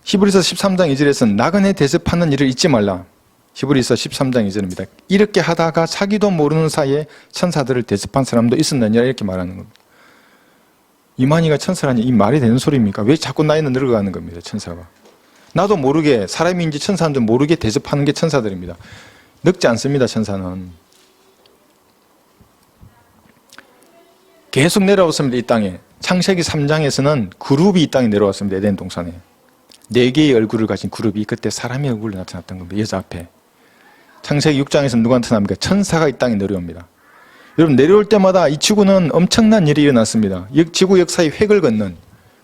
히브리서 13장 2절에서 나그네 대접하는 일을 잊지 말라. 히브리서 13장 2절입니다. 이렇게 하다가 자기도 모르는 사이에 천사들을 대접한 사람도 있었느냐 이렇게 말하는 겁니다. 이만희가 천사라니 이 말이 되는 소리입니까? 왜 자꾸 나이는 늙어가는 겁니다. 천사가. 나도 모르게 사람인지 천사인지 모르게 대접하는 게 천사들입니다. 늙지 않습니다. 천사는. 계속 내려왔습니다. 이 땅에. 창세기 3장에서는 그룹이 이 땅에 내려왔습니다. 에덴 동산에. 4개의 얼굴을 가진 그룹이 그때 사람의 얼굴로 나타났던 겁니다. 여자 앞에. 창세기 6장에서는 누가 나타납니까? 천사가 이 땅에 내려옵니다. 여러분 내려올 때마다 이 지구는 엄청난 일이 일어났습니다. 지구 역사의 획을 걷는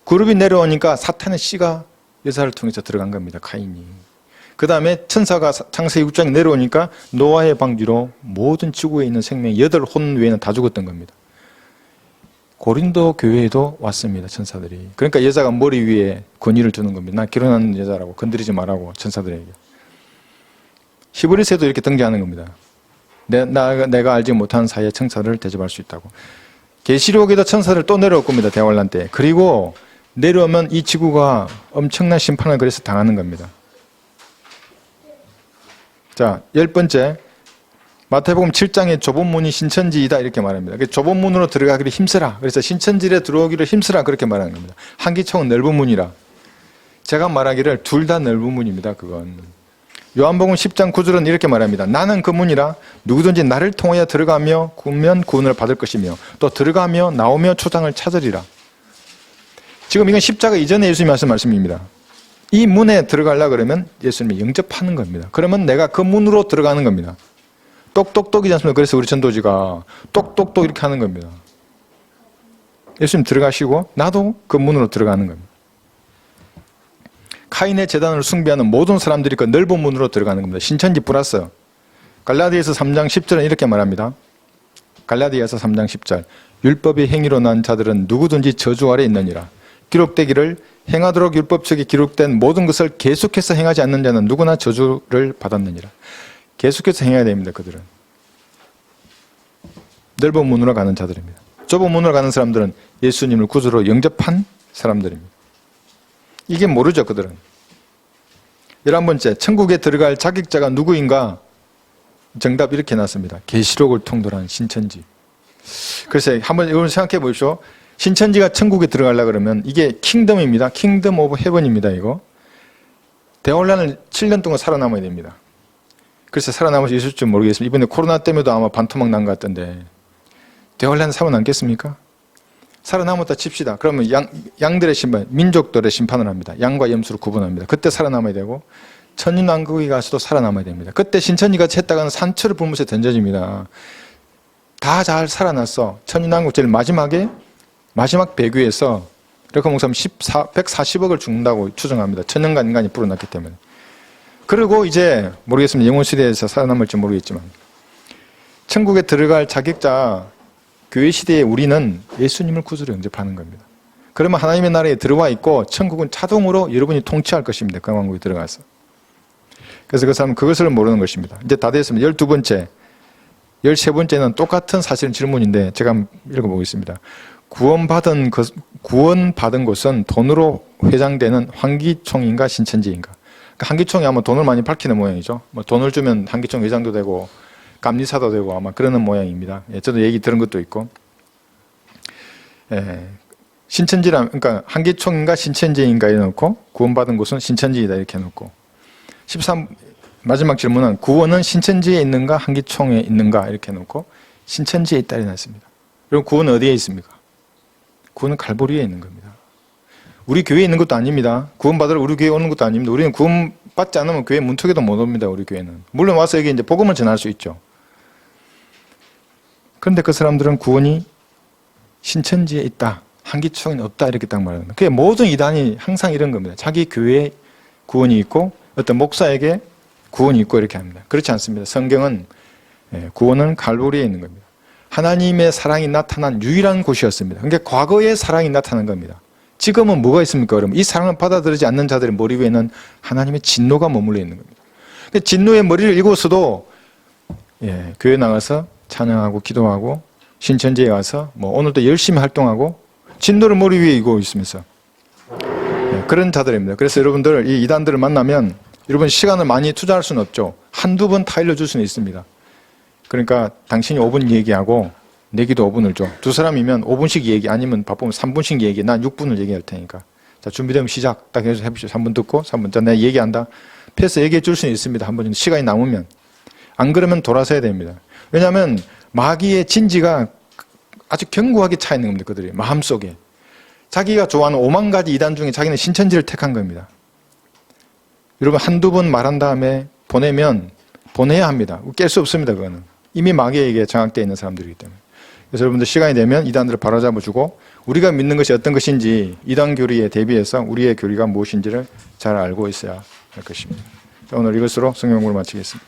그룹이 내려오니까 사탄의 씨가 여자를 통해서 들어간 겁니다. 카인이. 그 다음에 천사가 창세기 6장에 내려오니까 노아의 방주로 모든 지구에 있는 생명 8혼 외에는 다 죽었던 겁니다. 고린도 교회에도 왔습니다. 천사들이. 그러니까 여자가 머리 위에 권위를 두는 겁니다. 나 결혼하는 여자라고 건드리지 말라고 천사들에게. 히브리서에도 이렇게 등장하는 겁니다. 내가 알지 못하는 사이에 천사를 대접할 수 있다고. 계시록에도 천사를 또 내려올 겁니다. 대환란 때. 그리고 내려오면 이 지구가 엄청난 심판을 그래서 당하는 겁니다. 자, 10번째. 마태복음 7장에 좁은 문이 신천지이다 이렇게 말합니다. 좁은 문으로 들어가기를 힘쓰라. 그래서 신천지에 들어오기를 힘쓰라 그렇게 말하는 겁니다. 한기총은 넓은 문이라. 제가 말하기를 둘 다 넓은 문입니다. 그건. 요한복음 10장 9절은 이렇게 말합니다. 나는 그 문이라 누구든지 나를 통하여 들어가며 구면 구원을 받을 것이며 또 들어가며 나오며 초장을 찾으리라. 지금 이건 십자가 이전에 예수님이 하신 말씀입니다. 이 문에 들어가려고 그러면 예수님이 영접하는 겁니다. 그러면 내가 그 문으로 들어가는 겁니다. 똑똑똑이지 않습니까? 그래서 우리 전도지가 똑똑똑 이렇게 하는 겁니다. 예수님 들어가시고 나도 그 문으로 들어가는 겁니다. 카인의 제단을 숭배하는 모든 사람들이 그 넓은 문으로 들어가는 겁니다. 신천지 플러스. 갈라디아서 3장 10절은 이렇게 말합니다. 갈라디아서 3장 10절. 율법의 행위로 난 자들은 누구든지 저주 아래 있느니라. 기록되기를 행하도록 율법책에 기록된 모든 것을 계속해서 행하지 않는 자는 누구나 저주를 받았느니라. 계속해서 행해야 됩니다. 그들은. 넓은 문으로 가는 자들입니다. 좁은 문으로 가는 사람들은 예수님을 구주로 영접한 사람들입니다. 이게 모르죠. 그들은. 11번째. 천국에 들어갈 자격자가 누구인가? 정답 이렇게 났습니다. 계시록을 통달한 신천지. 그래서 한번 여러분 생각해 보십시오. 신천지가 천국에 들어가려고 그러면 이게 킹덤입니다. 킹덤 오브 헤븐입니다. 이거. 대환란을 7년 동안 살아남아야 됩니다. 그래서 살아남을 수 있을지 모르겠습니다. 이번에 코로나 때문에도 아마 반토막 난 것 같던데 대환란 살아남겠습니까? 살아남았다 칩시다. 그러면 양들의 심판, 민족들의 심판을 합니다. 양과 염소를 구분합니다. 그때 살아남아야 되고 천년왕국에 가서도 살아남아야 됩니다. 그때 신천지가 했다가는 산처를 불못에 던져집니다. 다 잘 살아났어. 천인왕국 제일 마지막에 마지막 배교에서 르카 목사님 140억을 죽는다고 추정합니다. 천년간 인간이 불어났기 때문에. 그리고 이제 모르겠습니다. 영원 시대에서 살아남을지 모르겠지만 천국에 들어갈 자격자 교회 시대에 우리는 예수님을 구주로 영접하는 겁니다. 그러면 하나님의 나라에 들어와 있고 천국은 자동으로 여러분이 통치할 것입니다. 그 왕국에 들어가서. 그래서 그 사람은 그것을 모르는 것입니다. 이제 다 됐습니다. 12번째. 13번째는 똑같은 사실은 질문인데 제가 한번 읽어보겠습니다. 구원받은 것은 돈으로 회장되는 환기총인가 신천지인가? 그러니까 환기총이 아마 돈을 많이 밝히는 모양이죠. 뭐 돈을 주면 환기총 회장도 되고 감리사도 되고 아마 그러는 모양입니다. 예, 저도 얘기 들은 것도 있고. 예, 그러니까 환기총인가 신천지인가 해놓고 구원받은 곳은 신천지이다 이렇게 해놓고 13 마지막 질문은 구원은 신천지에 있는가 환기총에 있는가 이렇게 해놓고 신천지에 있다 이렇게 했습니다. 그럼 구원은 어디에 있습니까? 구원은 갈보리에 있는 겁니다. 우리 교회에 있는 것도 아닙니다. 구원받으러 우리 교회에 오는 것도 아닙니다. 우리는 구원받지 않으면 교회 문턱에도 못 옵니다. 우리 교회는. 물론 와서 여기 이제 복음을 전할 수 있죠. 그런데 그 사람들은 구원이 신천지에 있다. 환기총은 없다. 이렇게 딱 말합니다. 그게 모든 이단이 항상 이런 겁니다. 자기 교회에 구원이 있고 어떤 목사에게 구원이 있고 이렇게 합니다. 그렇지 않습니다. 성경은 구원은 갈보리에 있는 겁니다. 하나님의 사랑이 나타난 유일한 곳이었습니다. 그러니까 과거의 사랑이 나타난 겁니다. 지금은 뭐가 있습니까? 여러분? 이 사랑을 받아들이지 않는 자들의 머리 위에는 하나님의 진노가 머물러 있는 겁니다. 진노의 머리를 읽고서도 교회 나가서 찬양하고 기도하고 신천지에 와서 뭐 오늘도 열심히 활동하고 진노를 머리 위에 이고 있으면서 그런 자들입니다. 그래서 여러분들 이 이단들을 만나면 여러분 시간을 많이 투자할 수는 없죠. 한두 번 타일러 줄 수는 있습니다. 그러니까 당신이 5분 얘기하고 내기도 5분을 줘. 두 사람이면 5분씩 얘기 아니면 바쁘면 3분씩 얘기. 난 6분을 얘기할 테니까. 자, 준비되면 시작. 딱 해서 해보시죠. 3분 듣고 3분. 자, 내가 얘기한다. 패스 얘기해 줄 수는 있습니다. 한 번 정도 시간이 남으면. 안 그러면 돌아서야 됩니다. 왜냐하면 마귀의 진지가 아주 견고하게 차 있는 겁니다. 그들이 마음속에. 자기가 좋아하는 5만 가지 이단 중에 자기는 신천지를 택한 겁니다. 여러분 한두 번 말한 다음에 보내야 합니다. 깰 수 없습니다. 그거는. 이미 마귀에게 장악되어 있는 사람들이기 때문에. 그래서 여러분들 시간이 되면 이단들을 바로잡아주고 우리가 믿는 것이 어떤 것인지 이단 교리에 대비해서 우리의 교리가 무엇인지를 잘 알고 있어야 할 것입니다. 자, 오늘 이것으로 성경 공부를 마치겠습니다.